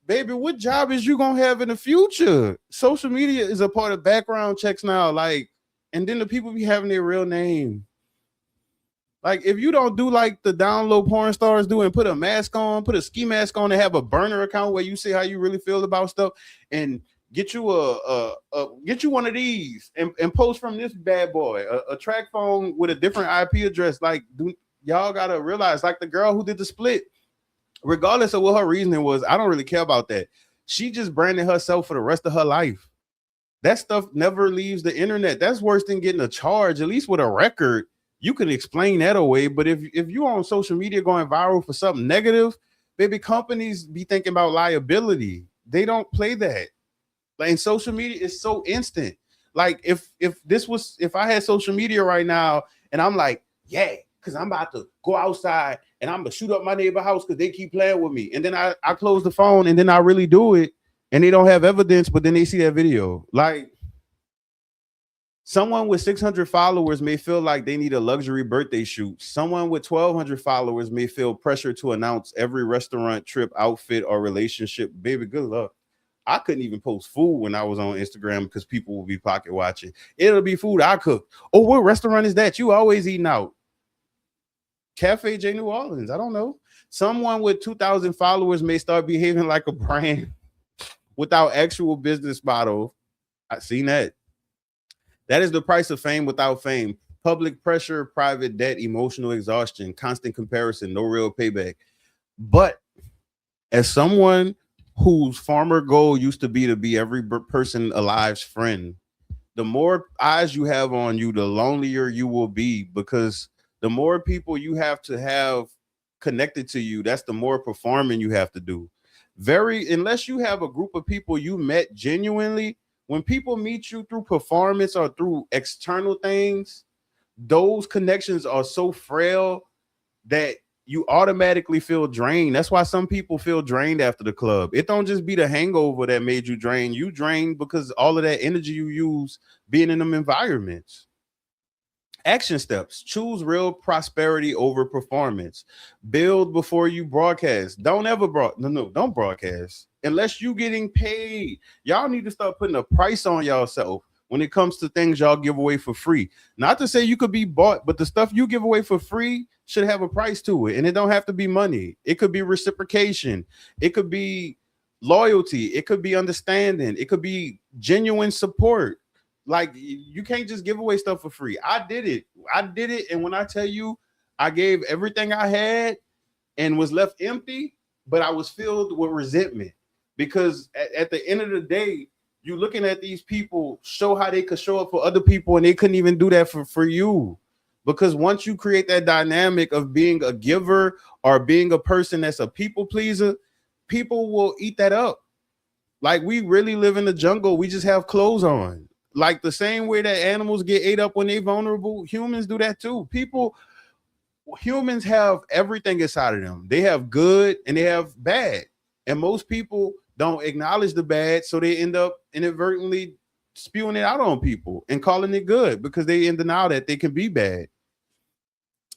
Baby, what job is you gonna have in the future? Social media is a part of background checks now. Like, and then the people be having their real name. Like, if you don't do like the download porn stars do and put a mask on, put a ski mask on, and have a burner account where you say how you really feel about stuff, and Get you get you one of these and post from this bad boy, a track phone with a different IP address. Like, y'all gotta realize, like the girl who did the split, regardless of what her reasoning was, I don't really care about that. She just branded herself for the rest of her life. That stuff never leaves the internet. That's worse than getting a charge. At least with a record, you can explain that away. But if you're on social media going viral for something negative, baby, companies be thinking about liability. They don't play that. Like, in social media, it's so instant. Like, if I had social media right now and I'm like, yeah, because I'm about to go outside and I'm gonna shoot up my neighbor house because they keep playing with me. And then I close the phone and then I really do it and they don't have evidence, but then they see that video. Like, someone with 600 followers may feel like they need a luxury birthday shoot. Someone with 1,200 followers may feel pressure to announce every restaurant, trip, outfit, or relationship. Baby, good luck. I couldn't even post food when I was on Instagram because people will be pocket watching. It'll be food I cook. Oh, what restaurant is that? You always eating out. Cafe JNewOrleans. I don't know. Someone with 2,000 followers may start behaving like a brand without actual business model. I've seen that. That is the price of fame without fame. Public pressure, private debt, emotional exhaustion, constant comparison, no real payback. But as someone whose farmer goal used to be every person alive's friend, the more eyes you have on you, the lonelier you will be, because the more people you have to have connected to you, that's the more performing you have to do. Unless you have a group of people you met genuinely, when people meet you through performance or through external things, those connections are so frail that you automatically feel drained. That's why some people feel drained after the club. It don't just be the hangover that made you drain. You drained because all of that energy you use being in them environments. Action steps: choose real prosperity over performance. Build before you broadcast. Don't ever don't broadcast unless you getting paid. Y'all need to start putting a price on yourself when it comes to things y'all give away for free. Not to say you could be bought, but the stuff you give away for free should have a price to it. And it don't have to be money. It could be reciprocation. It could be loyalty. It could be understanding. It could be genuine support. Like, you can't just give away stuff for free. I did it. And when I tell you, I gave everything I had and was left empty, but I was filled with resentment because at the end of the day, you looking at these people show how they could show up for other people and they couldn't even do that for you. Because once you create that dynamic of being a giver or being a person that's a people pleaser, people will eat that up. Like, we really live in the jungle. We just have clothes on. Like, the same way that animals get ate up when they're vulnerable, humans do that too. Humans have everything inside of them. They have good and they have bad. And most people don't acknowledge the bad, so they end up inadvertently spewing it out on people and calling it good because they in denial that they can be bad.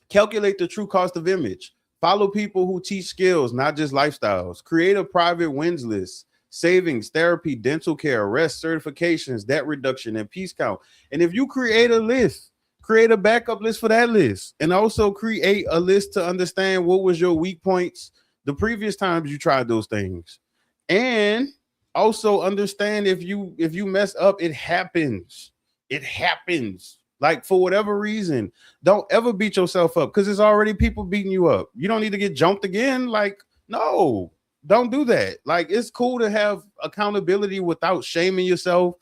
Calculate the true cost of image. Follow people who teach skills, not just lifestyles. Create a private wins list. Savings, therapy, dental care, rest, certifications, debt reduction, and peace count. And if you create a list, create a backup list for that list. And also create a list to understand what was your weak points the previous times you tried those things. And also understand if you mess up, it happens. It happens. Like, for whatever reason, don't ever beat yourself up because there's already people beating you up. You don't need to get jumped again. Like, no, don't do that. Like, it's cool to have accountability without shaming yourself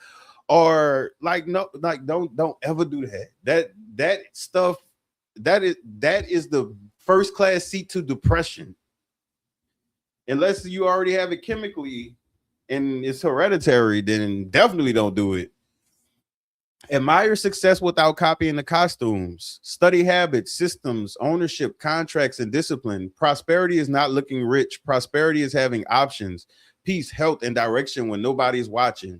or like, no, like, don't ever do that. That stuff, that is the first class seat to depression. Unless you already have it chemically and it's hereditary, then definitely don't do it. Admire success without copying the costumes. Study habits, systems, ownership, contracts, and discipline. Prosperity is not looking rich. Prosperity is having options, peace, health, and direction when nobody's watching.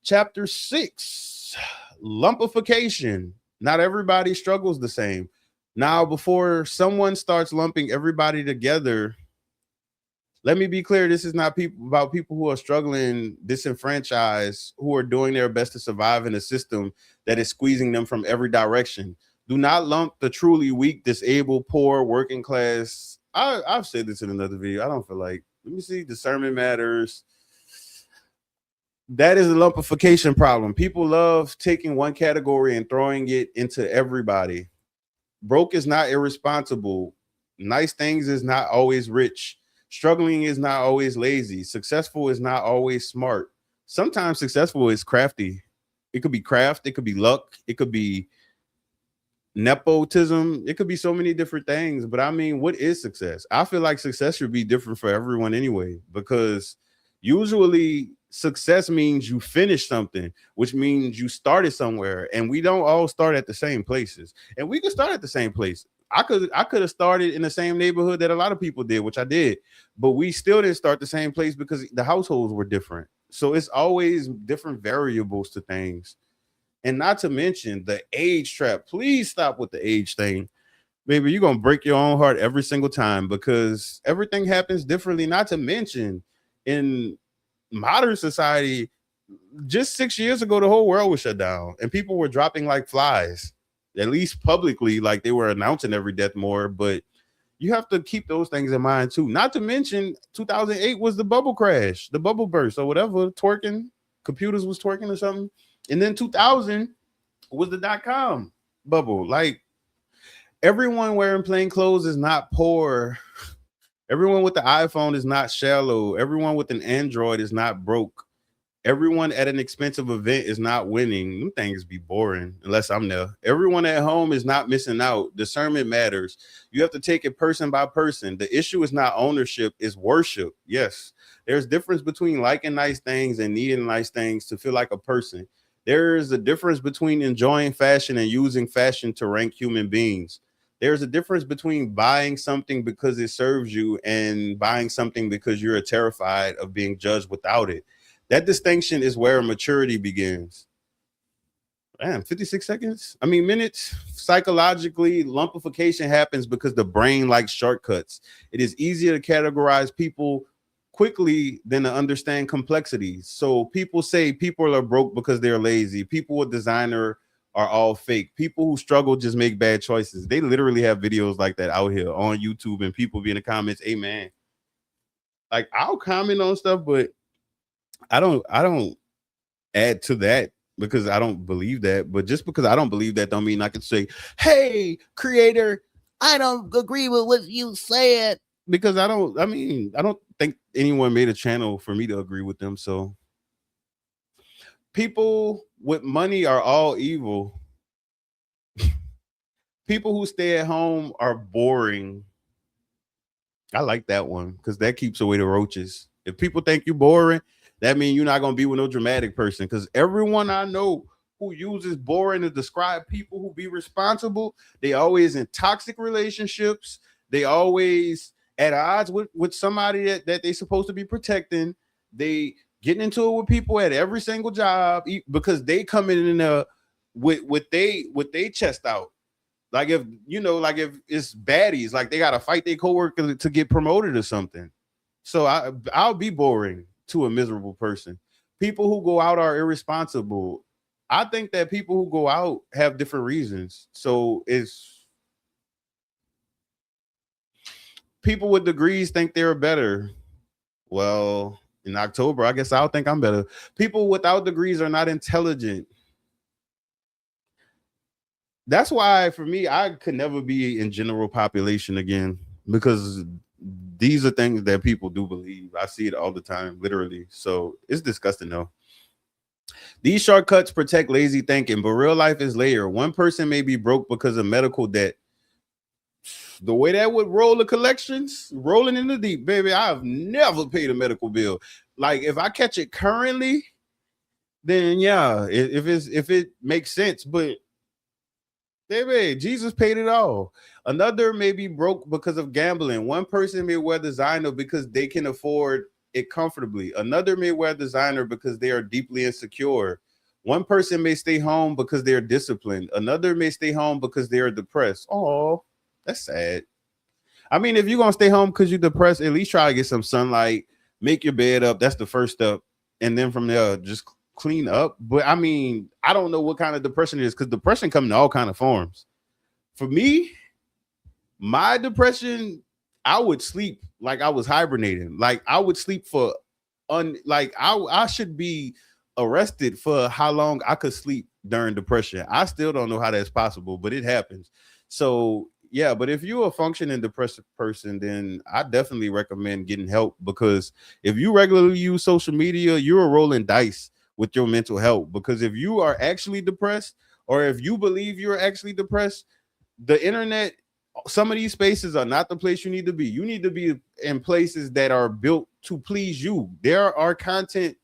Chapter 6, lumpification. Not everybody struggles the same. Now, before someone starts lumping everybody together, let me be clear. This is not about people who are struggling, disenfranchised, who are doing their best to survive in a system that is squeezing them from every direction. Do not lump the truly weak, disabled, poor, working class. I've said this in another video. I don't feel like, let me see, discernment matters. That is a lumpification problem. People love taking one category and throwing it into everybody. Broke is not irresponsible. Nice things is not always rich. Struggling is not always lazy. Successful is not always smart. Sometimes successful is crafty. It could be craft, it could be luck, it could be nepotism, it could be so many different things. But I mean, what is success? I feel like success should be different for everyone anyway, because usually success means you finish something, which means you started somewhere, and we don't all start at the same places. And we could start at the same place. I could have started in the same neighborhood that a lot of people did, which I did, but we still didn't start the same place because the households were different. So it's always different variables to things. And not to mention the age trap. Please stop with the age thing. Baby, you're gonna break your own heart every single time because everything happens differently. Not to mention in modern society, just 6 years ago, the whole world was shut down and people were dropping like flies, at least publicly, like they were announcing every death more. But you have to keep those things in mind too. Not to mention 2008 was the bubble crash, the bubble burst or whatever, twerking, computers was twerking or something. And then 2000 was the .com bubble. Like everyone wearing plain clothes is not poor. Everyone with the iPhone is not shallow. Everyone with an Android is not broke. Everyone at an expensive event is not winning. Them things be boring unless I'm there. Everyone at home is not missing out. Discernment matters. You have to take it person by person. The issue is not ownership, it's worship. Yes, there's difference between liking nice things and needing nice things to feel like a person. There is a difference between enjoying fashion and using fashion to rank human beings. There's a difference between buying something because it serves you and buying something because you're terrified of being judged without it. That distinction is where maturity begins. Damn, 56 seconds? I mean, minutes. Psychologically, lumpification happens because the brain likes shortcuts. It is easier to categorize people quickly than to understand complexities. So people say people are broke because they're lazy. People with designer are all fake. People who struggle just make bad choices. They literally have videos like that out here on YouTube, and people be in the comments, hey man, like I'll comment on stuff, but I don't add to that because I don't believe that. But just because I don't believe that don't mean I can say, hey, creator, I don't agree with what you said. Because I don't think anyone made a channel for me to agree with them. So people with money are all evil. People who stay at home are boring. I like that one because that keeps away the roaches. If people think you boring, that means you're not gonna be with no dramatic person. Because everyone I know who uses boring to describe people who be responsible, they always in toxic relationships. They always at odds with somebody that they supposed to be protecting. They getting into it with people at every single job because they come in there with they chest out. Like if like if it's baddies, like they gotta fight their coworker to get promoted or something. So I'll be boring to a miserable person. People who go out are irresponsible. I think that people who go out have different reasons. So it's people with degrees think they're better. Well, in October, I guess I'll think I'm better. People without degrees are not intelligent. That's why for me, I could never be in general population again because these are things that people do believe. I see it all the time, literally. So it's disgusting though. These shortcuts protect lazy thinking, but real life is layered. One person may be broke because of medical debt. The way that would roll the collections, rolling in the deep, baby, I've never paid a medical bill. Like if I catch it currently, then yeah, if it makes sense. But baby, Jesus paid it all. Another may be broke because of gambling. One person may wear designer because they can afford it comfortably. Another may wear designer because they are deeply insecure. One person may stay home because they're disciplined. Another may stay home because they are depressed. Oh, that's sad. I mean, if you're gonna stay home because you're depressed, at least try to get some sunlight, make your bed up. That's the first step. And then from there, just clean up. But I mean, I don't know what kind of depression it is because depression comes in all kind of forms. For me, my depression, I would sleep like I was hibernating. Like I would sleep for like I should be arrested for how long I could sleep during depression. I still don't know how that's possible, but it happens. So yeah, but if you're a functioning depressive person, then I definitely recommend getting help, because if you regularly use social media, you're rolling dice with your mental health. Because if you are actually depressed, or if you believe you're actually depressed, the internet, some of these spaces are not the place you need to be. You need to be in places that are built to please you. There are content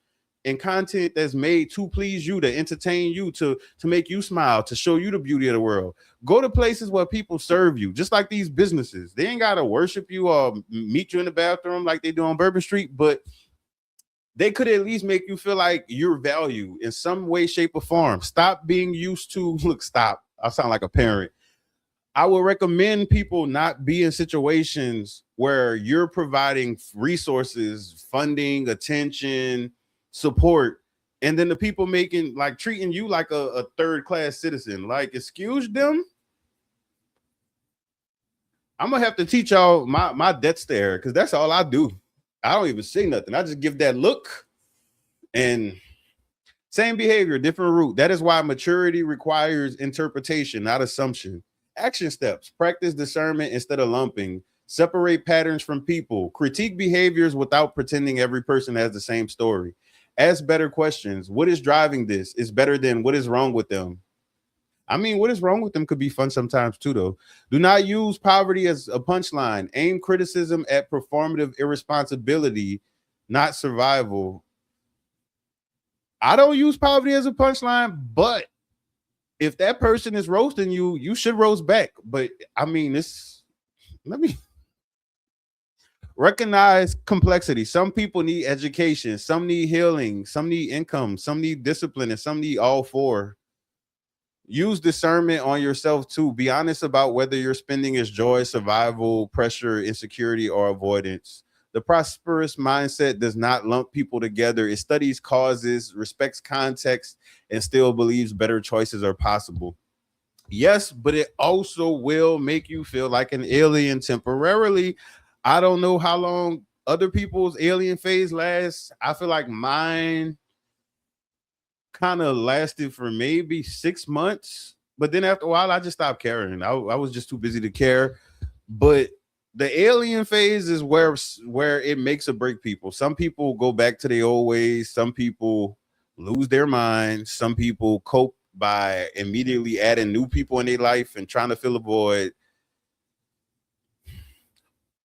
that's made to please you, to entertain you, to make you smile, to show you the beauty of the world. Go to places where people serve you, just like these businesses. They ain't gotta worship you or meet you in the bathroom like they do on Bourbon Street, but they could at least make you feel like you're valued in some way, shape, or form. Stop being used to look. Stop. I sound like a parent. I would recommend people not be in situations where you're providing resources, funding, attention, support, and then the people making, like, treating you like a third class citizen. Like, excuse them. I'm gonna have to teach y'all my death stare, because that's all I do. I don't even say nothing. I just give that look, and same behavior, different route. That is why maturity requires interpretation, not assumption. Action steps: practice discernment instead of lumping. Separate patterns from people. Critique behaviors without pretending every person has the same story. Ask better questions. What is driving this is better than what is wrong with them. I mean, what is wrong with them could be fun sometimes too, though. Do not use poverty as a punchline. Aim criticism at performative irresponsibility, not survival. I don't use poverty as a punchline, but if that person is roasting you, you should roast back. But I mean, let me recognize complexity. Some people need education, some need healing, some need income, some need discipline, and some need all four. Use discernment on yourself too. Be honest about whether your spending is joy, survival, pressure, insecurity, or avoidance. The prosperous mindset does not lump people together. It studies causes, respects context, and still believes better choices are possible. Yes, but it also will make you feel like an alien temporarily. I don't know how long other people's alien phase lasts. I feel like mine kind of lasted for maybe 6 months, but then after a while, I just stopped caring. I was just too busy to care. But the alien phase is where it makes or break people. Some people go back to their old ways. Some people lose their minds. Some people cope by immediately adding new people in their life and trying to fill a void.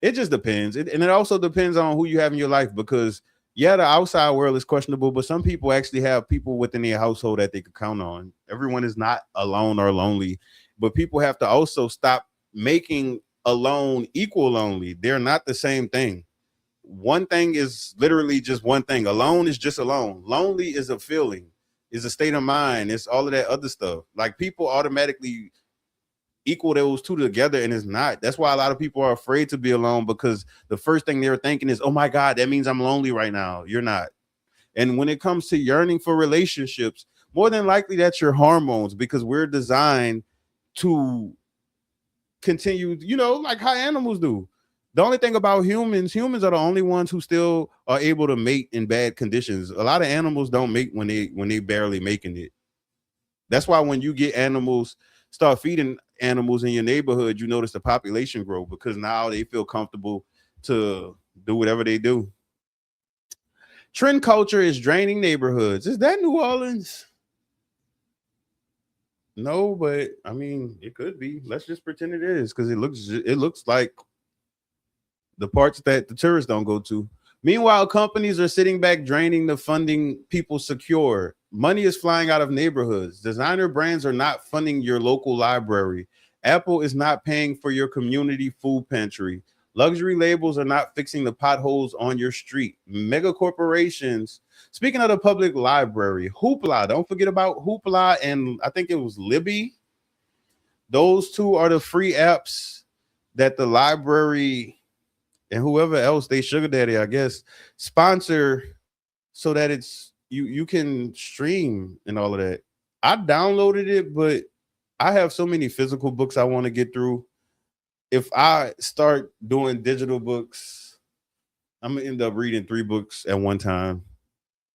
It just depends. And it also depends on who you have in your life, because yeah, the outside world is questionable, but some people actually have people within their household that they could count on. Everyone is not alone or lonely, but people have to also stop making alone equal lonely. They're not the same thing. One thing is literally just one thing. Alone is just alone. Lonely is a feeling, is a state of mind. It's all of that other stuff. Like, people automatically equal those two together, and it's not. That's why a lot of people are afraid to be alone, because the first thing they're thinking is, oh my God, that means I'm lonely right now. You're not. And when it comes to yearning for relationships, more than likely that's your hormones, because we're designed to continue, like how animals do. The only thing about humans are the only ones who still are able to mate in bad conditions. A lot of animals don't mate when they barely making it. That's why when you get animals, start feeding animals in your neighborhood, you notice the population grow, because now they feel comfortable to do whatever they do. Trend culture is draining neighborhoods. Is that New Orleans? No, but I mean, it could be. Let's just pretend it is, because it looks like the parts that the tourists don't go to. Meanwhile, companies are sitting back, draining the funding people secure. Money is flying out of neighborhoods. Designer brands are not funding your local library. Apple is not paying for your community food pantry. Luxury labels are not fixing the potholes on your street. Mega corporations. Speaking of the public library, Hoopla. Don't forget about Hoopla, and I think it was Libby. Those two are the free apps that the library and whoever else, they sugar daddy, I guess, sponsor, so that it's you can stream and all of that. I downloaded it, but I have so many physical books I want to get through. If I start doing digital books, I'm gonna end up reading 3 books at one time.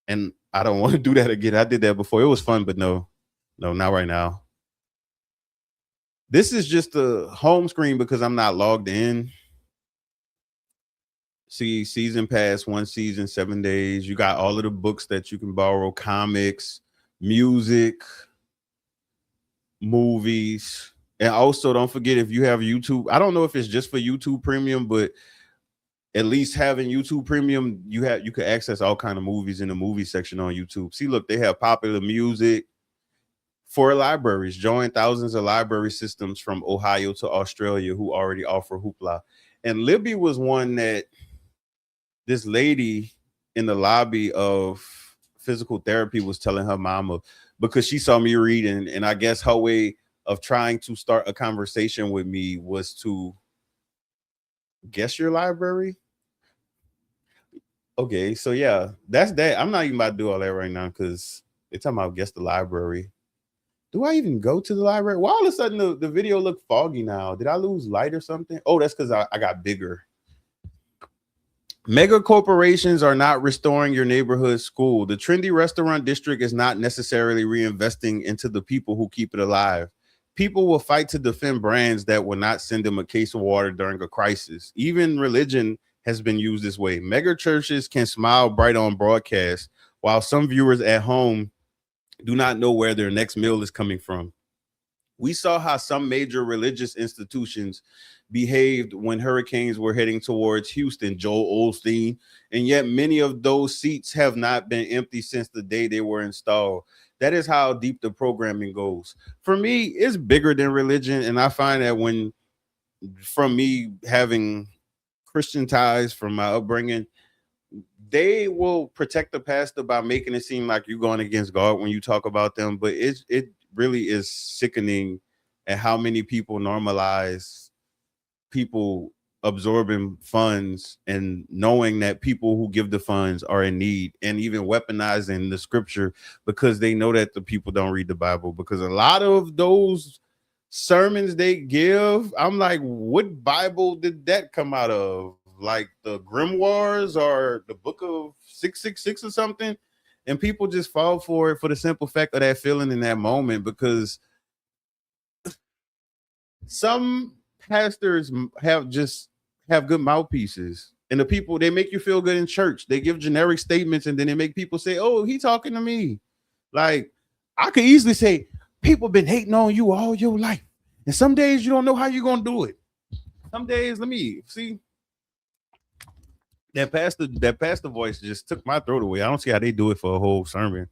And I don't want to do that again. I did that before. It was fun, but no, not right now. This is just a home screen because I'm not logged in. See, season pass, 1 season, 7 days. You got all of the books that you can borrow, comics, music, movies. And also don't forget, if you have YouTube, I don't know if it's just for YouTube Premium, but at least having YouTube Premium, you could access all kind of movies in the movie section on YouTube. See, look, they have popular music for libraries. Join thousands of library systems from Ohio to Australia who already offer Hoopla. And Libby was one that this lady in the lobby of physical therapy was telling her mama, because she saw me reading, and I guess her way of trying to start a conversation with me was to guess your library. Okay, so yeah, that's that. I'm not even about to do all that right now because they're talking about guess the library. Do I even go to the library? Why all of a sudden the video look foggy now? Did I lose light or something? Oh, that's because I got bigger. Mega corporations are not restoring your neighborhood school. The trendy restaurant district is not necessarily reinvesting into the people who keep it alive. People will fight to defend brands that will not send them a case of water during a crisis. Even religion has been used this way. Mega churches can smile bright on broadcast, while some viewers at home do not know where their next meal is coming from. We saw how some major religious institutions behaved when hurricanes were heading towards Houston, Joel Osteen, and yet many of those seats have not been empty since the day they were installed. That is how deep the programming goes. For me, it's bigger than religion, and I find that when, from me having Christian ties from my upbringing, they will protect the pastor by making it seem like you're going against God when you talk about them. But it really is sickening at how many people normalize people absorbing funds and knowing that people who give the funds are in need, and even weaponizing the scripture because they know that the people don't read the Bible. Because a lot of those sermons they give, I'm like, what Bible did that come out of? Like the grimoires or the book of 666 or something? And people just fall for it for the simple fact of that feeling in that moment, because some pastors have good mouthpieces, and the people, they make you feel good in church. They give generic statements and then they make people say, oh, he talking to me. Like, I could easily say, people been hating on you all your life, and some days you don't know how you're gonna do it. Some days, let me see. That pastor voice just took my throat away. I don't see how they do it for a whole sermon.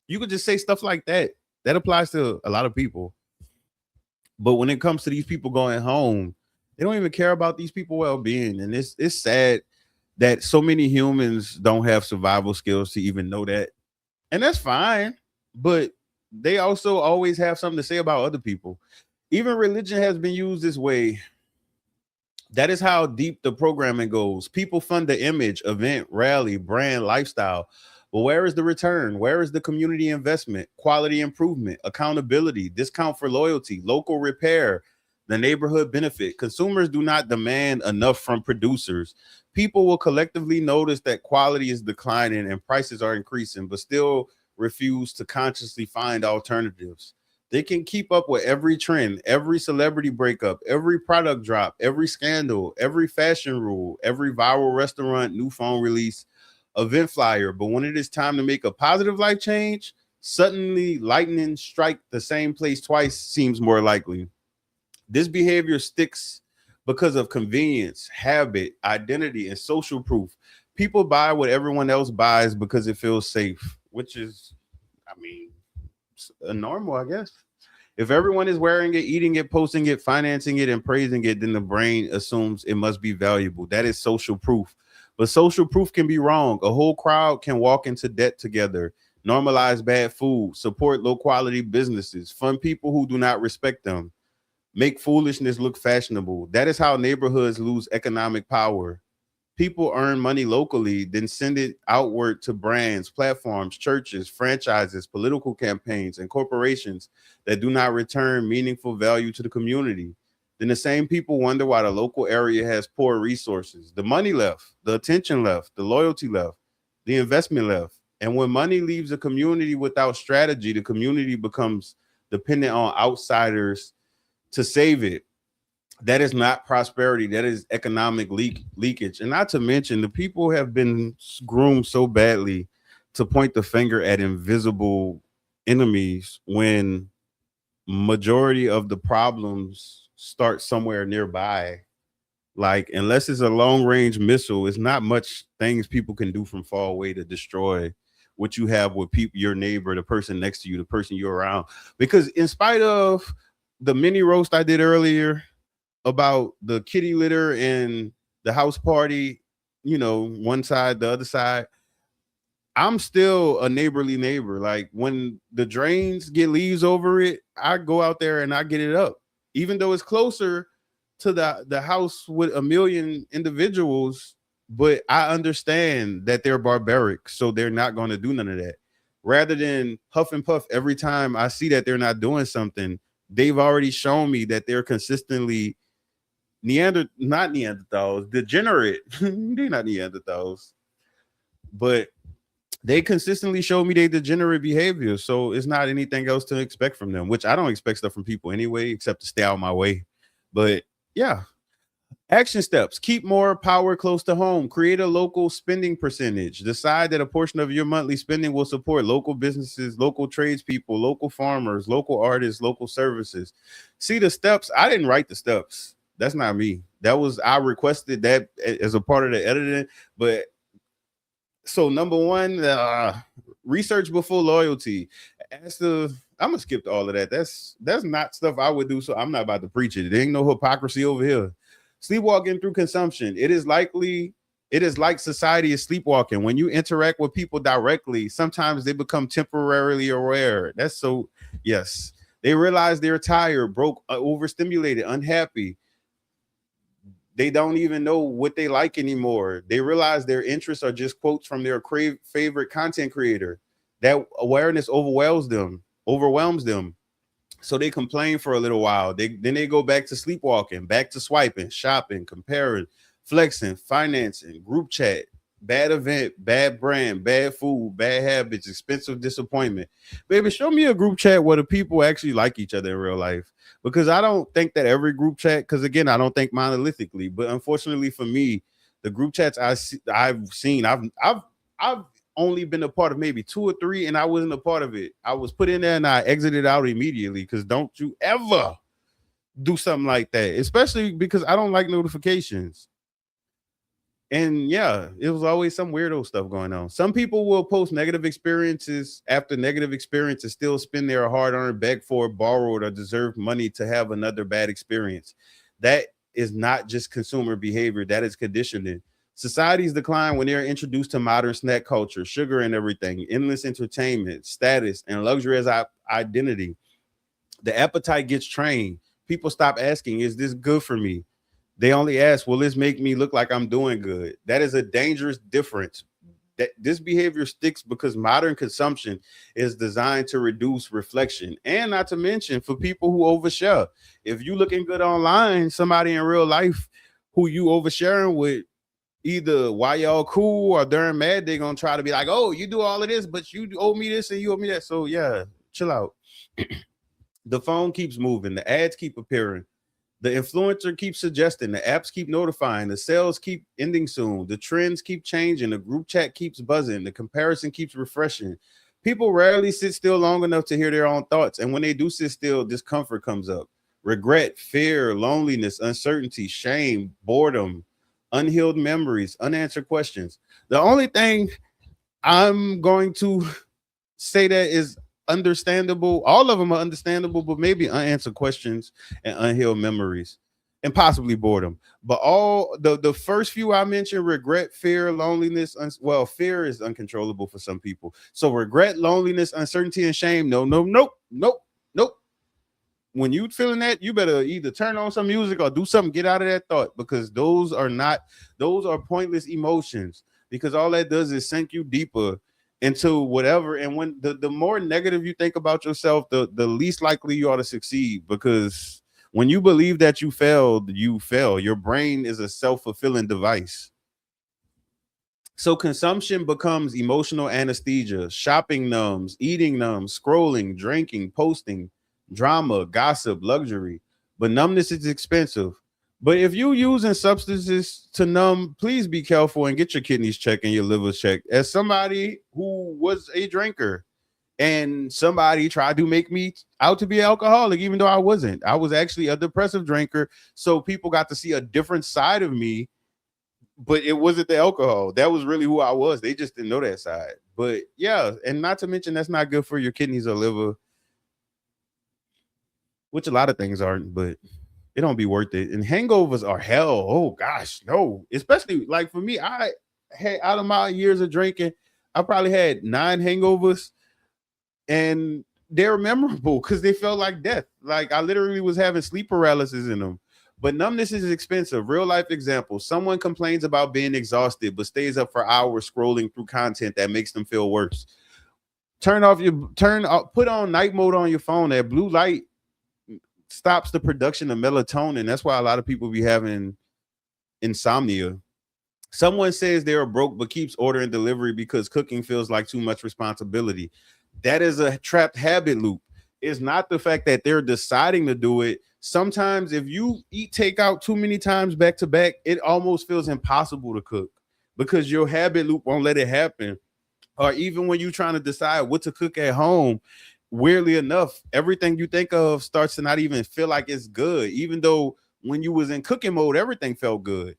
You could just say stuff like that. That applies to a lot of people. But when it comes to these people going home, they don't even care about these people well-being. And it's sad that so many humans don't have survival skills to even know that. And that's fine. But they also always have something to say about other people. Even religion has been used this way. That is how deep the programming goes. People fund the image, event, rally, brand, lifestyle. But where is the return? Where is the community investment, quality improvement, accountability, discount for loyalty, local repair, the neighborhood benefit? Consumers do not demand enough from producers. People will collectively notice that quality is declining and prices are increasing, but still refuse to consciously find alternatives. They can keep up with every trend, every celebrity breakup, every product drop, every scandal, every fashion rule, every viral restaurant, new phone release, event flyer. But when it is time to make a positive life change, suddenly lightning strike the same place twice seems more likely. This behavior sticks because of convenience, habit, identity, and social proof. People buy what everyone else buys because it feels safe, which is, I mean, normal, I guess. If everyone is wearing it, eating it, posting it, financing it, and praising it, then the brain assumes it must be valuable. That is social proof. But social proof can be wrong. A whole crowd can walk into debt together, normalize bad food, support low quality businesses, fund people who do not respect them, make foolishness look fashionable. That is how neighborhoods lose economic power. People earn money locally, then send it outward to brands, platforms, churches, franchises, political campaigns, and corporations that do not return meaningful value to the community. Then the same people wonder why the local area has poor resources. The money left, the attention left, the loyalty left, the investment left, And when money leaves a community without strategy, the community becomes dependent on outsiders to save it. That is not prosperity. That is economic leakage. And not to mention, the people have been groomed so badly to point the finger at invisible enemies when majority of the problems start somewhere nearby. Like, unless it's a long range missile, it's not much things people can do from far away to destroy what you have with people, your neighbor, the person next to you, the person you're around. Because in spite of the mini roast I did earlier about the kitty litter and the house party, one side, the other side, I'm still a neighborly neighbor. Like, when the drains get leaves over it, I go out there and I get it up. Even though it's closer to the house with a million individuals, but I understand that they're barbaric, so they're not going to do none of that. Rather than huff and puff every time I see that they're not doing something, they've already shown me that they're consistently not Neanderthals, degenerate. They're not Neanderthals, but they consistently show me their degenerate behavior. So it's not anything else to expect from them, which I don't expect stuff from people anyway, except to stay out of my way. But yeah, action steps: keep more power close to home, create a local spending percentage, decide that a portion of your monthly spending will support local businesses, local tradespeople, local farmers, local artists, local services. See, the steps, I didn't write the steps. That's not me. I requested that as a part of the editing. But so number one, research before loyalty. I'm gonna skip all of that. That's not stuff I would do. So I'm not about to preach it. There ain't no hypocrisy over here. Sleepwalking through consumption. It is like society is sleepwalking. When you interact with people directly, sometimes they become temporarily aware. Yes. They realize they're tired, broke, overstimulated, unhappy. They don't even know what they like anymore. They realize their interests are just quotes from their favorite content creator. That awareness overwhelms them. So they complain for a little while. Then they go back to sleepwalking, back to swiping, shopping, comparing, flexing, financing, group chat, bad event, bad brand, bad food, bad habits, expensive disappointment. Baby, show me a group chat where the people actually like each other in real life. Because I don't think that every group chat, because again, I don't think monolithically, but unfortunately for me, the group chats I've seen, I've only been a part of maybe 2 or 3, and I wasn't a part of it. I was put in there and I exited out immediately, because don't you ever do something like that, especially because I don't like notifications. And yeah, it was always some weirdo stuff going on. Some people will post negative experiences after negative experiences, still spend their hard-earned, beg for, borrowed, or deserved money to have another bad experience. That is not just consumer behavior. That is conditioning. Societies decline when they're introduced to modern snack culture, sugar and everything, endless entertainment, status, and luxury as identity. The appetite gets trained. People stop asking, is this good for me? They only ask, will this make me look like I'm doing good? That is a dangerous difference. That this behavior sticks because modern consumption is designed to reduce reflection, and not to mention for people who overshare. If you looking good online, somebody in real life who you oversharing with, either while y'all cool or during mad, they're gonna try to be like, oh, you do all of this, but you owe me this and you owe me that. So yeah, chill out. The phone keeps moving, the ads keep appearing. The influencer keeps suggesting, the apps keep notifying, the sales keep ending soon, the trends keep changing, the group chat keeps buzzing, the comparison keeps refreshing. People rarely sit still long enough to hear their own thoughts. And when they do sit still, discomfort comes up. Regret, fear, loneliness, uncertainty, shame, boredom, unhealed memories, unanswered questions. The only thing I'm going to say that is understandable, all of them are understandable, but maybe unanswered questions and unhealed memories and possibly boredom. But all the first few I mentioned, regret, fear, loneliness, fear is uncontrollable for some people. So regret, loneliness, uncertainty, and shame. Nope. When you feeling that, you better either turn on some music or do something, get out of that thought, because those are pointless emotions, because all that does is sink you deeper into whatever. And when the more negative you think about yourself, the least likely you are to succeed, because when you believe that you failed, you fail. Your brain is a self-fulfilling device. So consumption becomes emotional anesthesia, shopping numbs, eating numbs, scrolling, drinking, posting, drama, gossip, luxury. But numbness is expensive. But if you using substances to numb, please be careful and get your kidneys checked and your liver checked. As somebody who was a drinker and somebody tried to make me out to be an alcoholic, even though I wasn't. I was actually a depressive drinker. So people got to see a different side of me, but it wasn't the alcohol. That was really who I was. They just didn't know that side. But yeah, and not to mention that's not good for your kidneys or liver, which a lot of things aren't, but it don't be worth it. And hangovers are hell. Oh gosh, no. Especially like for me, I had out of my years of drinking, I probably had 9 hangovers, and they're memorable because they felt like death. Like I literally was having sleep paralysis in them. But numbness is expensive. Real life example: someone complains about being exhausted, but stays up for hours scrolling through content that makes them feel worse. Put on night mode on your phone. That blue light stops the production of melatonin. That's why a lot of people be having insomnia. Someone says they're broke but keeps ordering delivery because cooking feels like too much responsibility. That is a trapped habit loop. It's not the fact that they're deciding to do it. Sometimes if you eat takeout too many times back to back, it almost feels impossible to cook because your habit loop won't let it happen. Or even when you're trying to decide what to cook at home, weirdly enough, everything you think of starts to not even feel like it's good, even though when you was in cooking mode, everything felt good.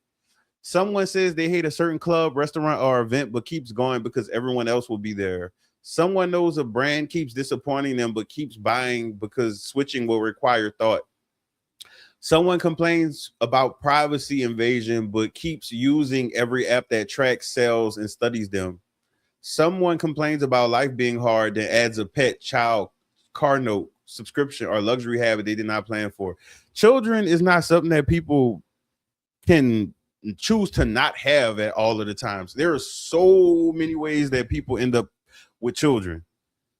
Someone says they hate a certain club, restaurant, or event, but keeps going because everyone else will be there. Someone knows a brand keeps disappointing them, but keeps buying because switching will require thought. Someone complains about privacy invasion, but keeps using every app that tracks sales and studies them. Someone complains about life being hard, then adds a pet, child, car note, subscription, or luxury habit they did not plan for. Children is not something that people can choose to not have at all of the times. There are so many ways that people end up with children.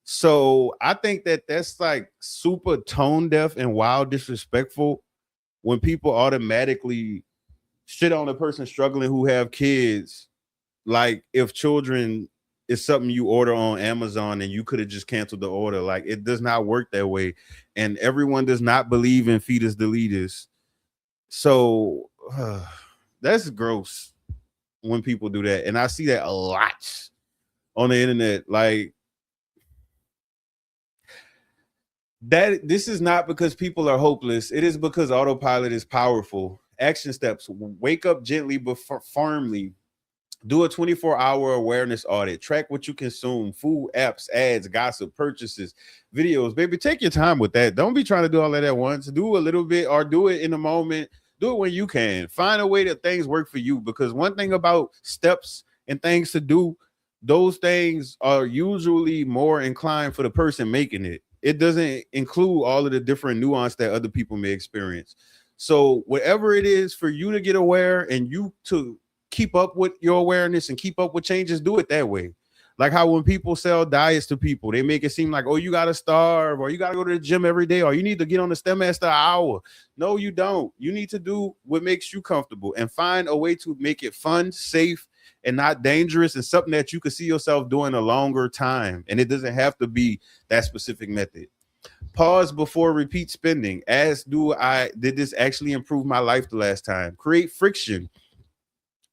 So I think that that's like super tone deaf and wild disrespectful when people automatically shit on a person struggling who have kids. Like if children is something you order on Amazon and you could have just canceled the order. Like it does not work that way. And everyone does not believe in fetus deletus. So that's gross when people do that. And I see that a lot on the internet. Like that this is not because people are hopeless. It is because autopilot is powerful. Action steps: wake up gently but firmly. Do a 24-hour awareness audit. Track what you consume: food, apps, ads, gossip, purchases, videos. Baby, take your time with that. Don't be trying to do all that at once. Do a little bit or do it in a moment. Do it when you can. Find a way that things work for you, because one thing about steps and things to do, those things are usually more inclined for the person making it. It doesn't include all of the different nuance that other people may experience. So whatever it is for you to get aware and you to keep up with your awareness and keep up with changes, do it that way. Like how when people sell diets to people, they make it seem like, oh, you got to starve, or you got to go to the gym every day, or you need to get on the Stairmaster an hour. No, you don't. You need to do what makes you comfortable and find a way to make it fun, safe, and not dangerous, and something that you can see yourself doing a longer time. And it doesn't have to be that specific method. Pause before repeat spending. Ask, did this actually improve my life the last time? Create friction.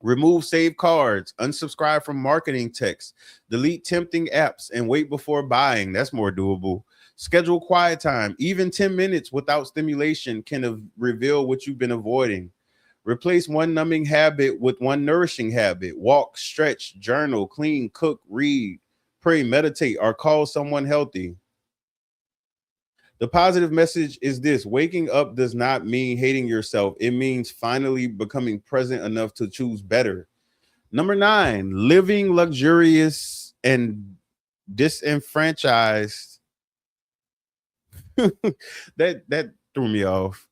Remove saved cards, unsubscribe from marketing texts, delete tempting apps, and wait before buying. That's more doable. Schedule quiet time. Even 10 minutes without stimulation can reveal what you've been avoiding. Replace one numbing habit with one nourishing habit. Walk, stretch, journal, clean, cook, read, pray, meditate, or call someone healthy. The positive message is this: waking up does not mean hating yourself. It means finally becoming present enough to choose better. Number 9, living luxurious and disenfranchised. that threw me off.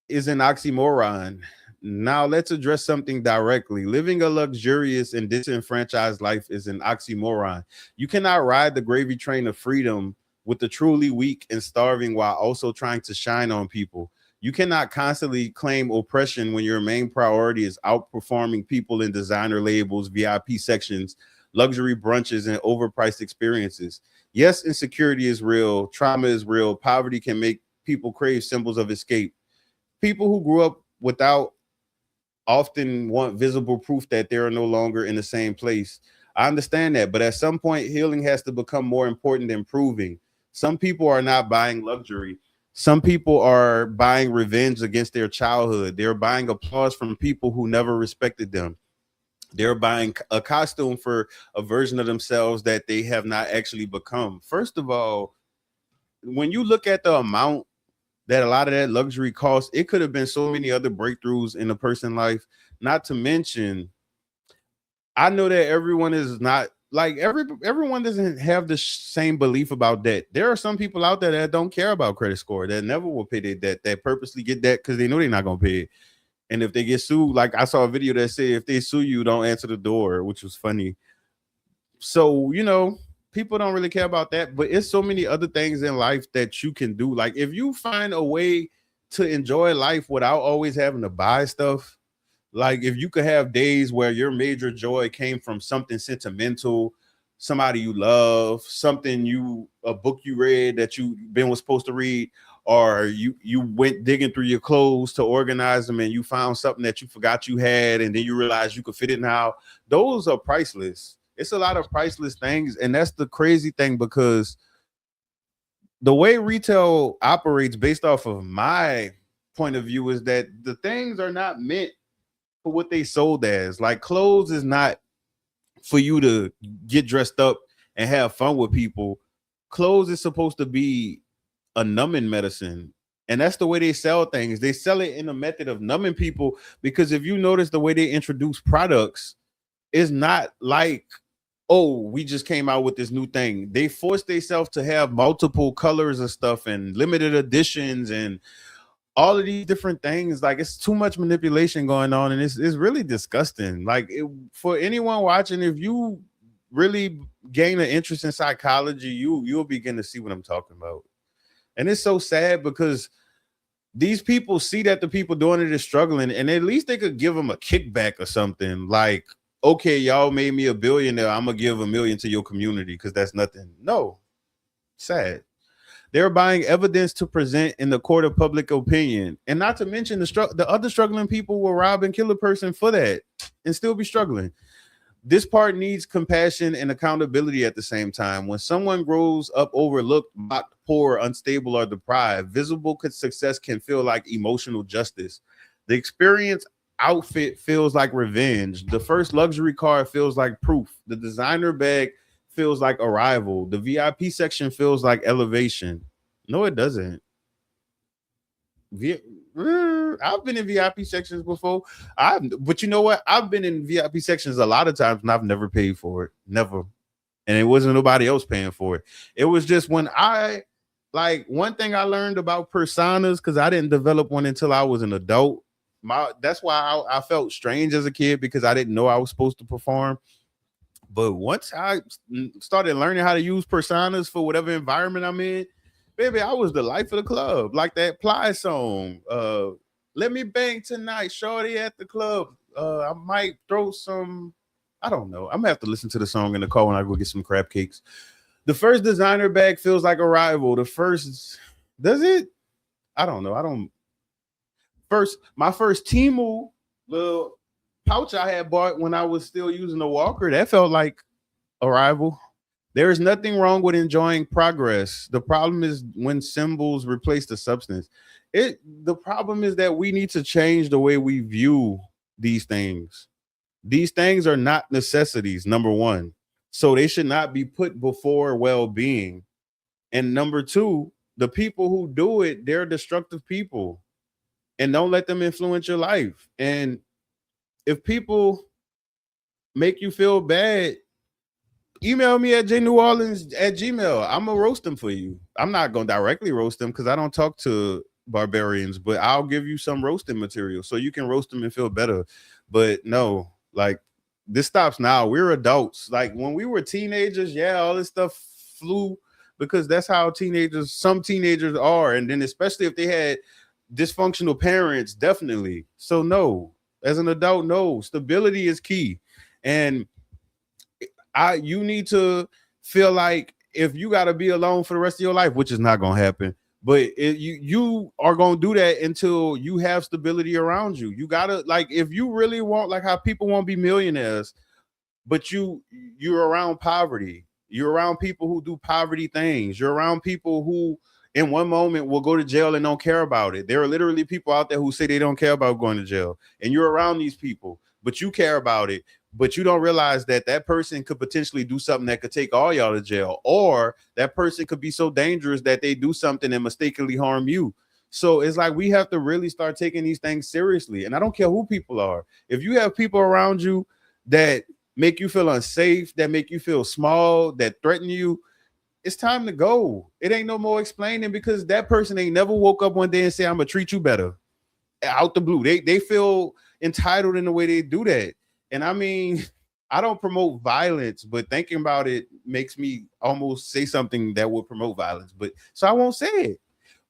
Is an oxymoron. Now let's address something directly. Living a luxurious and disenfranchised life is an oxymoron. You cannot ride the gravy train of freedom with the truly weak and starving while also trying to shine on people. You cannot constantly claim oppression when your main priority is outperforming people in designer labels, VIP sections, luxury brunches, and overpriced experiences. Yes, insecurity is real, trauma is real, poverty can make people crave symbols of escape. People who grew up without often want visible proof that they're no longer in the same place. I understand that, but at some point, healing has to become more important than proving. Some people are not buying luxury. Some people are buying revenge against their childhood. They're buying applause from people who never respected them. They're buying a costume for a version of themselves that they have not actually become. First of all, when you look at the amount that a lot of that luxury costs, it could have been so many other breakthroughs in a person's life. Not to mention, I know that everyone is not like everyone doesn't have the same belief about debt. There are some people out there that don't care about credit score, that never will pay their debt, that purposely get that because they know they're not gonna pay it. And if they get sued, like I saw a video that said if they sue you, don't answer the door, which was funny. So, people don't really care about that, but it's so many other things in life that you can do. Like if you find a way to enjoy life without always having to buy stuff, like if you could have days where your major joy came from something sentimental, somebody you love, a book you read that was supposed to read, or you went digging through your clothes to organize them and you found something that you forgot you had and then you realized you could fit it now. Those are priceless. It's a lot of priceless things, and that's the crazy thing, because the way retail operates based off of my point of view is that the things are not meant for what they sold as. Like clothes is not for you to get dressed up and have fun with people. Clothes is supposed to be a numbing medicine. And that's the way they sell things. They sell it in a method of numbing people, because if you notice the way they introduce products, it's not like, oh, we just came out with this new thing. They force themselves to have multiple colors of stuff and limited editions and all of these different things. Like it's too much manipulation going on, and it's really disgusting. Like for anyone watching, if you really gain an interest in psychology, you'll begin to see what I'm talking about. And it's so sad because these people see that the people doing it is struggling, and at least they could give them a kickback or something. Like, okay, y'all made me a billionaire, I'm gonna give $1 million to your community because that's nothing. No, sad. They're buying evidence to present in the court of public opinion, and not to mention the other struggling people will rob and kill a person for that and still be struggling. This part needs compassion and accountability at the same time. When someone grows up overlooked, mocked, poor, unstable, or deprived, visible success can feel like emotional justice. The experience outfit feels like revenge. The first luxury car feels like proof. The designer bag feels like arrival. The VIP section feels like elevation. No, it doesn't. I've been in VIP sections before. But you know what? I've been in VIP sections a lot of times and I've never paid for it. Never. And it wasn't nobody else paying for it. It was just when one thing I learned about personas, because I didn't develop one until I was an adult. That's why I felt strange as a kid, because I didn't know I was supposed to perform. But once I started learning how to use personas for whatever environment I'm in, baby, I was the life of the club. Like that Ply song. Let me bang tonight, shorty at the club. I might throw some, I don't know. I'm gonna have to listen to the song in the car when I go get some crab cakes. The first designer bag feels like arrival. Does it? I don't know. My first Temu little pouch I had bought when I was still using a walker, that felt like arrival. There is nothing wrong with enjoying progress. The problem is when symbols replace the substance. The problem is that we need to change the way we view these things. These things are not necessities, number one. So they should not be put before well-being. And number two, the people who do it, they're destructive people. And don't let them influence your life. And if people make you feel bad, email me at JNewOrleans@gmail. I'm gonna roast them for you. I'm not gonna directly roast them because I don't talk to barbarians, but I'll give you some roasting material so you can roast them and feel better. But no, like this stops now. We're adults. Like when we were teenagers, yeah, all this stuff flew because that's how some teenagers are. And then especially if they had Dysfunctional parents, definitely. So no, as an adult, no, stability is key. And you need to feel like if you got to be alone for the rest of your life, which is not going to happen, but you are going to do that until you have stability around you. You got to, like, if you really want, like how people want to be millionaires, but you're around poverty, you're around people who do poverty things, you're around people who in one moment will go to jail and don't care about it. There are literally people out there who say they don't care about going to jail, and you're around these people but you care about it, but you don't realize that that person could potentially do something that could take all y'all to jail, or that person could be so dangerous that they do something and mistakenly harm you. So it's like we have to really start taking these things seriously. And I don't care who people are. If you have people around you that make you feel unsafe, that make you feel small, that threaten you, it's time to go. It ain't no more explaining, because that person ain't never woke up one day and say, I'm gonna treat you better out the blue. They feel entitled in the way they do that. And I mean, I don't promote violence, but thinking about it makes me almost say something that would promote violence. But so I won't say it.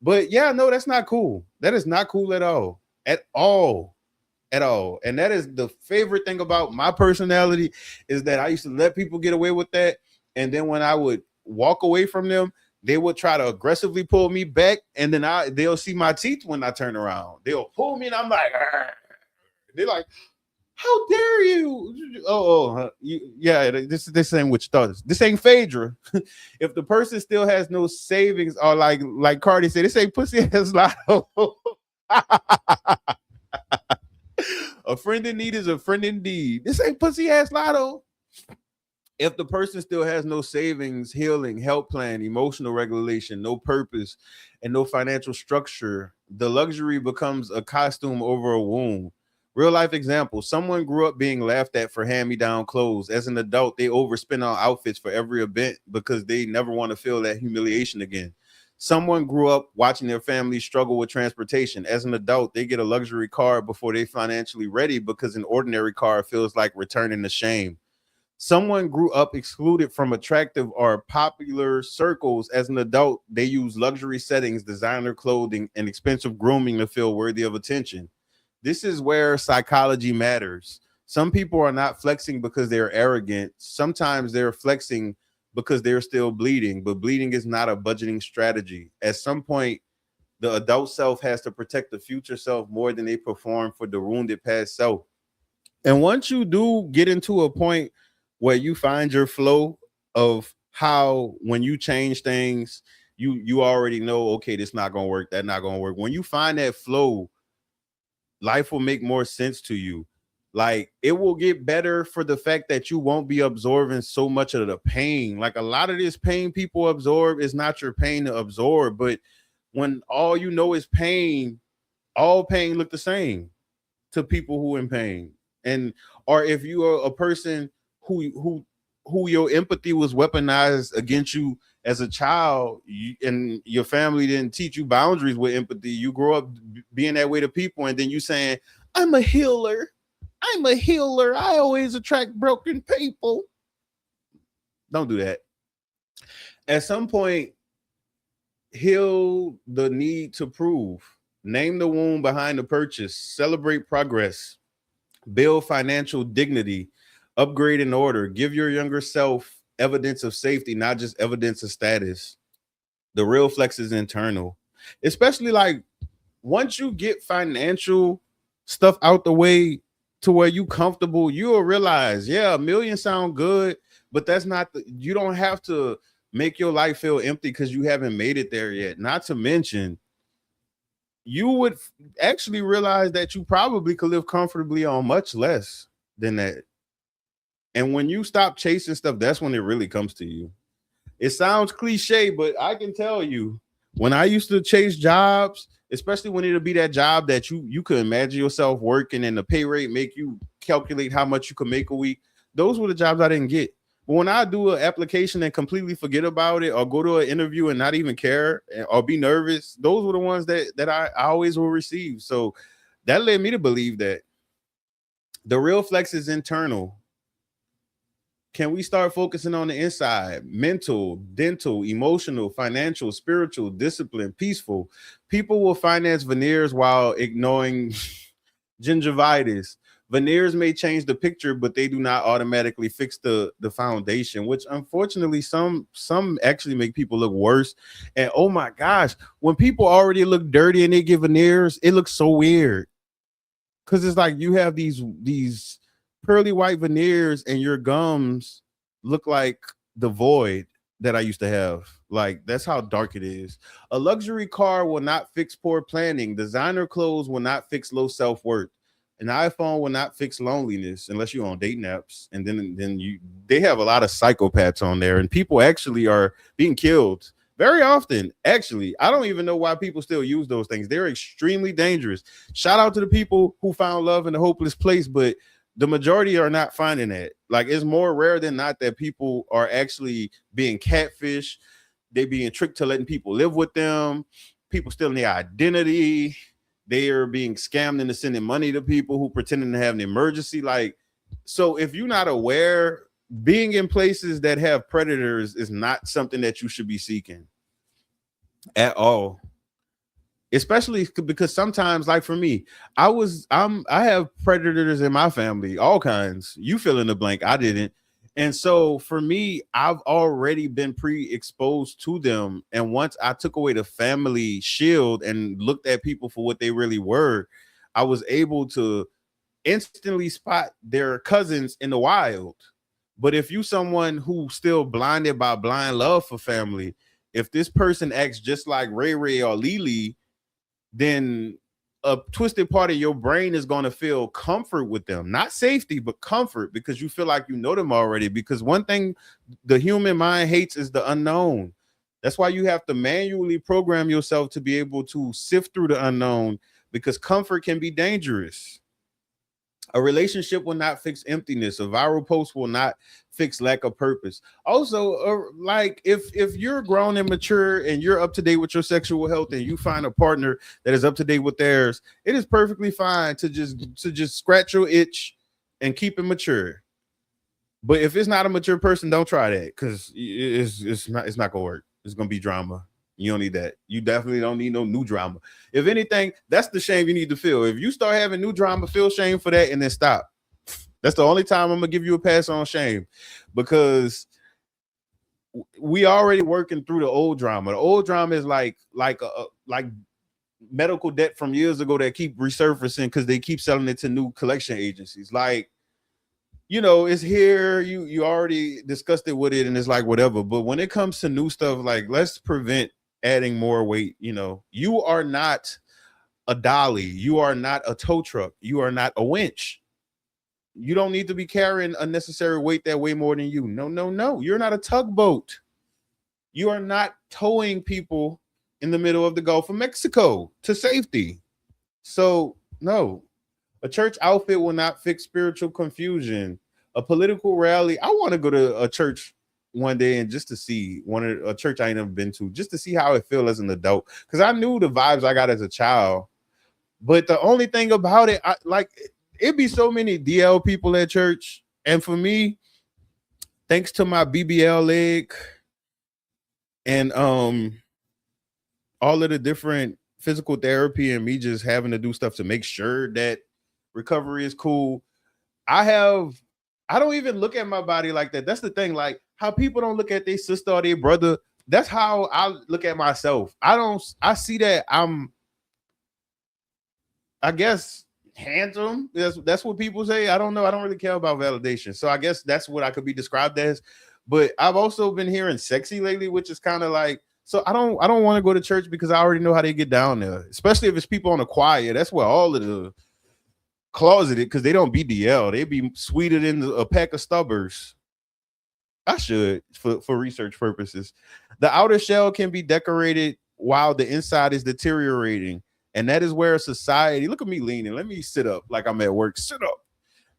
But yeah, no, that's not cool. That is not cool at all. At all. At all. And that is the favorite thing about my personality, is that I used to let people get away with that. And then when I would walk away from them, they would try to aggressively pull me back, and then they'll see my teeth when I turn around. They'll pull me, and I'm like, argh. They're like, "How dare you?" Yeah, this ain't what you thought. This ain't Phaedra. If the person still has no savings, or like Cardi said, this ain't pussy ass lotto. A friend in need is a friend indeed. This ain't pussy ass lotto. If the person still has no savings, healing, help plan, emotional regulation, no purpose, and no financial structure, the luxury becomes a costume over a wound. Real life example: someone grew up being laughed at for hand-me-down clothes. As an adult, they overspend on outfits for every event because they never want to feel that humiliation again. Someone grew up watching their family struggle with transportation. As an adult, they get a luxury car before they financially ready because an ordinary car feels like returning to shame. Someone grew up excluded from attractive or popular circles. As an adult, they use luxury settings, designer clothing, and expensive grooming to feel worthy of attention. This is where psychology matters. Some people are not flexing because they're arrogant. Sometimes they're flexing because they're still bleeding, but bleeding is not a budgeting strategy. At some point, the adult self has to protect the future self more than they perform for the wounded past self. And once you do get into a point where you find your flow of how, when you change things, you already know, okay, this not gonna work, that not gonna work. When you find that flow, life will make more sense to you. Like, it will get better for the fact that you won't be absorbing so much of the pain. Like, a lot of this pain people absorb is not your pain to absorb, but when all you know is pain, all pain look the same to people who in pain. And or if you are a person who your empathy was weaponized against you as a child, and your family didn't teach you boundaries with empathy, you grow up being that way to people, and then you saying, I'm a healer, I always attract broken people. Don't do that. At some point, heal the need to prove. Name the wound behind the purchase. Celebrate progress. Build financial dignity. Upgrade in order. Give your younger self evidence of safety, not just evidence of status. The real flex is internal. Especially, like, once you get financial stuff out the way to where you comfortable, you'll realize, yeah, a million sound good, but that's not you don't have to make your life feel empty because you haven't made it there yet. Not to mention, you would actually realize that you probably could live comfortably on much less than that. And when you stop chasing stuff, that's when it really comes to you. It sounds cliche, but I can tell you, when I used to chase jobs, especially when it'll be that job that you could imagine yourself working and the pay rate make you calculate how much you could make a week, those were the jobs I didn't get. But when I do an application and completely forget about it, or go to an interview and not even care, or be nervous, those were the ones that I always will receive. So that led me to believe that the real flex is internal. Can we start focusing on the inside? Mental, dental, emotional, financial, spiritual, discipline, peaceful. People will finance veneers while ignoring gingivitis. Veneers may change the picture, but they do not automatically fix the foundation, which unfortunately some actually make people look worse. And oh my gosh, when people already look dirty and they get veneers, it looks so weird. Cause it's like you have these pearly white veneers and your gums look like the void that I used to have. Like that's how dark it is. A luxury car will not fix poor planning. Designer clothes will not fix low self-worth. An iPhone will not fix loneliness unless you're on dating apps. And then you they have a lot of psychopaths on there, and people actually are being killed very often. Actually, I don't even know why people still use those things. They're extremely dangerous. Shout out to the people who found love in a hopeless place, but the majority are not finding that. Like it's more rare than not that people are actually being catfish. They being tricked to letting people live with them. People stealing their identity. They are being scammed into sending money to people who pretending to have an emergency. Like, so if you're not aware, being in places that have predators is not something that you should be seeking at all. Especially because sometimes, like for me, I have predators in my family, all kinds. You fill in the blank. I didn't. And so for me, I've already been pre-exposed to them. And once I took away the family shield and looked at people for what they really were, I was able to instantly spot their cousins in the wild. But if you someone who still blinded by blind love for family, if this person acts just like Ray Ray or Lily, then a twisted part of your brain is going to feel comfort with them, not safety, but comfort, because you feel like you know them already. Because one thing the human mind hates is the unknown. That's why you have to manually program yourself to be able to sift through the unknown, because comfort can be dangerous. A relationship will not fix emptiness. A viral post will not fix lack of purpose. Also, like if you're grown and mature and you're up to date with your sexual health and you find a partner that is up to date with theirs, it is perfectly fine to just scratch your itch and keep it mature. But if it's not a mature person, don't try that, because it's not gonna work. It's gonna be drama. You don't need that. You definitely don't need no new drama. If anything, that's the shame you need to feel. If you start having new drama, feel shame for that and then stop. That's the only time I'm gonna give you a pass on shame, because we already working through the old drama. The old drama is like medical debt from years ago that keep resurfacing because they keep selling it to new collection agencies. Like, it's here. You already discussed it with it, and it's like whatever. But when it comes to new stuff, like let's prevent adding more weight. You are not a dolly. You are not a tow truck. You are not a winch. You don't need to be carrying unnecessary weight that weigh more than you. No, no, no. You're not a tugboat. You are not towing people in the middle of the Gulf of Mexico to safety. So, no. A church outfit will not fix spiritual confusion. A political rally. I want to go to a church one day and just to see a church I ain't never been to, just to see how it feels as an adult. Because I knew the vibes I got as a child. But the only thing about it, it'd be so many DL people at church. And for me, thanks to my BBL leg and all of the different physical therapy and me just having to do stuff to make sure that recovery is cool, I don't even look at my body like that. That's the thing. Like how people don't look at their sister or their brother. That's how I look at myself. I see that I guess handsome. That's what people say. I don't know. I don't really care about validation. So I guess that's what I could be described as. But I've also been hearing sexy lately, which is kind of like, so I don't want to go to church because I already know how they get down there, especially if it's people on the choir. That's where all of the closeted, because they don't be DL. They be sweeter than a pack of stubbers. I should for research purposes. The outer shell can be decorated while the inside is deteriorating. And that is where society, look at me leaning. Let me sit up like I'm at work. Sit up.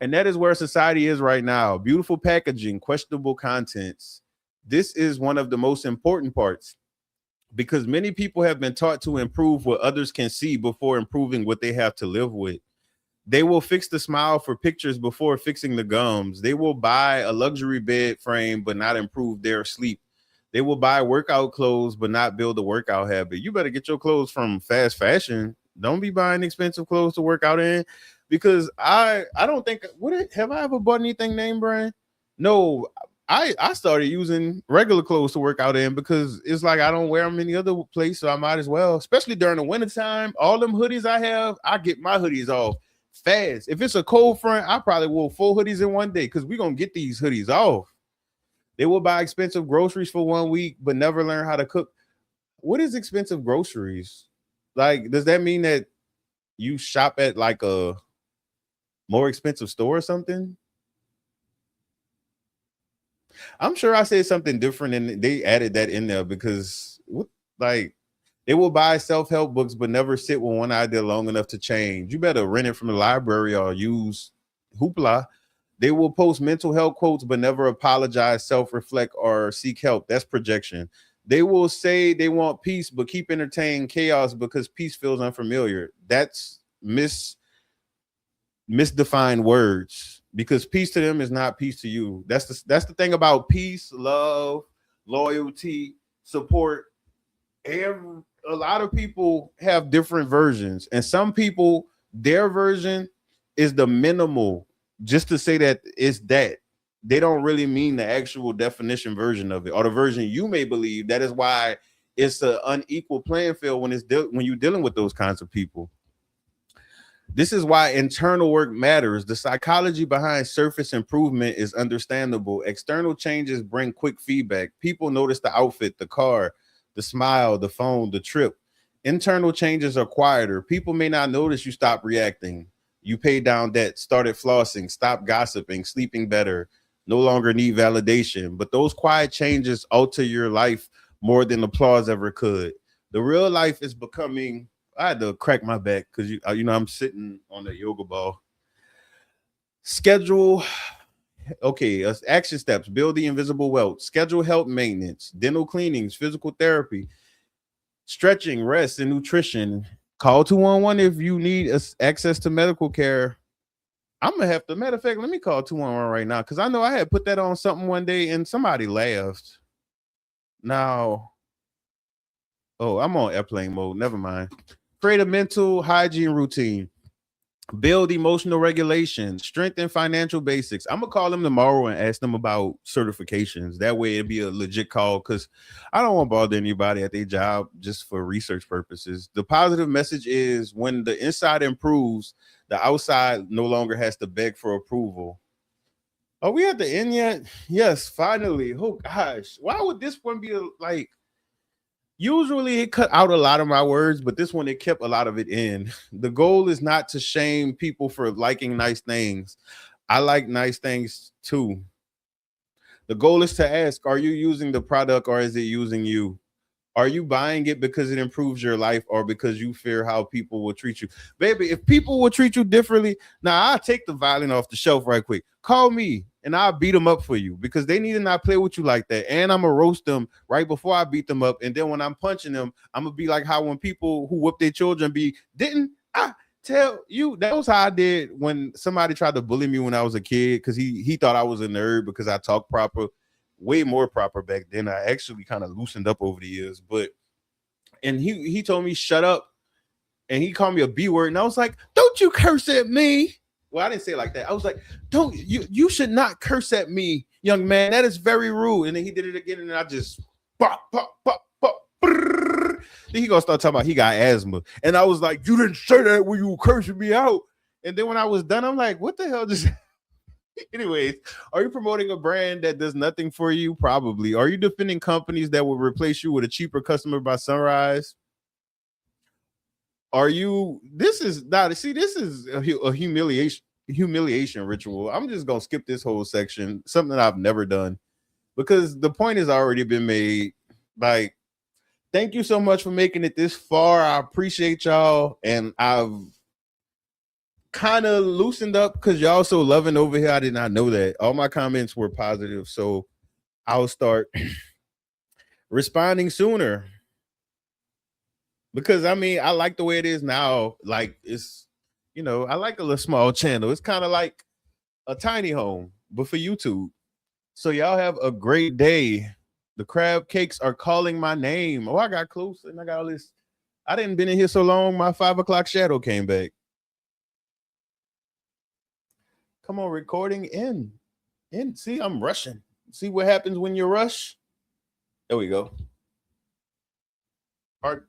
And that is where society is right now. Beautiful packaging, questionable contents. This is one of the most important parts, because many people have been taught to improve what others can see before improving what they have to live with. They will fix the smile for pictures before fixing the gums. They will buy a luxury bed frame but not improve their sleep. They will buy workout clothes but not build a workout habit. You better get your clothes from fast fashion. Don't be buying expensive clothes to work out in, because I don't think, have I ever bought anything name brand? No, I started using regular clothes to work out in because it's like I don't wear them any other place, so I might as well. Especially during the wintertime, all them hoodies I have, I get my hoodies off fast. If it's a cold front, I probably wore 4 hoodies in one day because we're gonna get these hoodies off. They will buy expensive groceries for 1 week, but never learn how to cook. What is expensive groceries? Like, does that mean that you shop at like a more expensive store or something? I'm sure I said something different and they added that in there because what, like, they will buy self-help books but never sit with one idea long enough to change. You better rent it from the library or use Hoopla. They will post mental health quotes but never apologize, self-reflect, or seek help. That's projection. They will say they want peace but keep entertaining chaos because peace feels unfamiliar. That's misdefined words, because peace to them is not peace to you. That's the thing about peace, love, loyalty, support. A lot of people have different versions, and some people, their version is the minimal, just to say that it's that. They don't really mean the actual definition version of it, or the version you may believe. That is why it's an unequal playing field when when you're dealing with those kinds of people. This is why internal work matters. The psychology behind surface improvement is understandable. External changes bring quick feedback. People notice the outfit, the car, the smile, the phone, the trip. Internal changes are quieter. People may not notice you stop reacting. You pay down debt, started flossing, stop gossiping, sleeping better, no longer need validation. But those quiet changes alter your life more than applause ever could. The real life is becoming. I had to crack my back because I'm sitting on the yoga ball. Schedule. Okay, action steps: build the invisible wealth. Schedule health maintenance, dental cleanings, physical therapy, stretching, rest, and nutrition. Call 211 if you need access to medical care. I'm gonna have to. Matter of fact, let me call 211 right now because I know I had put that on something one day and somebody laughed. Now, oh, I'm on airplane mode. Never mind. Create a mental hygiene routine. Build emotional regulation. Strengthen financial basics. I'm gonna call them tomorrow and ask them about certifications. That way it'd be a legit call because I don't want to bother anybody at their job just for research purposes. The positive message is when the inside improves, the outside no longer has to beg for approval. Are we at the end yet? Yes, finally. Oh gosh. Why would this one be like? Usually it cut out a lot of my words, but this one it kept a lot of it in. The goal is not to shame people for liking nice things. I like nice things too. The goal is to ask, are you using the product or is it using you? Are you buying it because it improves your life or because you fear how people will treat you? Baby, if people will treat you differently, now I'll take the violin off the shelf right quick. Call me and I'll beat them up for you because they need to not play with you like that. And I'm going to roast them right before I beat them up. And then when I'm punching them, I'm going to be like how when people who whip their children didn't I tell you? That was how I did when somebody tried to bully me when I was a kid because he thought I was a nerd because I talk proper. Way more proper back then. I actually kind of loosened up over the years, but and he told me shut up, and he called me a B word, and I was like, "Don't you curse at me." Well, I didn't say it like that. I was like, "Don't you should not curse at me, young man. That is very rude." And then he did it again, and I just pop pop pop pop. Then he gonna start talking about he got asthma, and I was like, "You didn't say that when you were cursing me out." And then when I was done, I'm like, "What the hell just?" Anyways, are you promoting a brand that does nothing for you? Probably. Are you defending companies that will replace you with a cheaper customer by sunrise? Are you? This is not. See, this is a humiliation ritual. I'm just gonna skip this whole section. Something I've never done because the point has already been made. Like, thank you so much for making it this far. I appreciate y'all, and I've kind of loosened up because y'all so loving over here. I did not know that. All my comments were positive, so I'll start responding sooner because I mean I like the way it is now. Like You know, I like a little small channel. It's kind of like a tiny home, but for YouTube. So y'all have a great day. The crab cakes are calling my name. Oh, I got close and I got all this. I didn't been in here so long. My 5 o'clock shadow came back. Come on, recording in. See, I'm rushing. See what happens when you rush? There we go. Part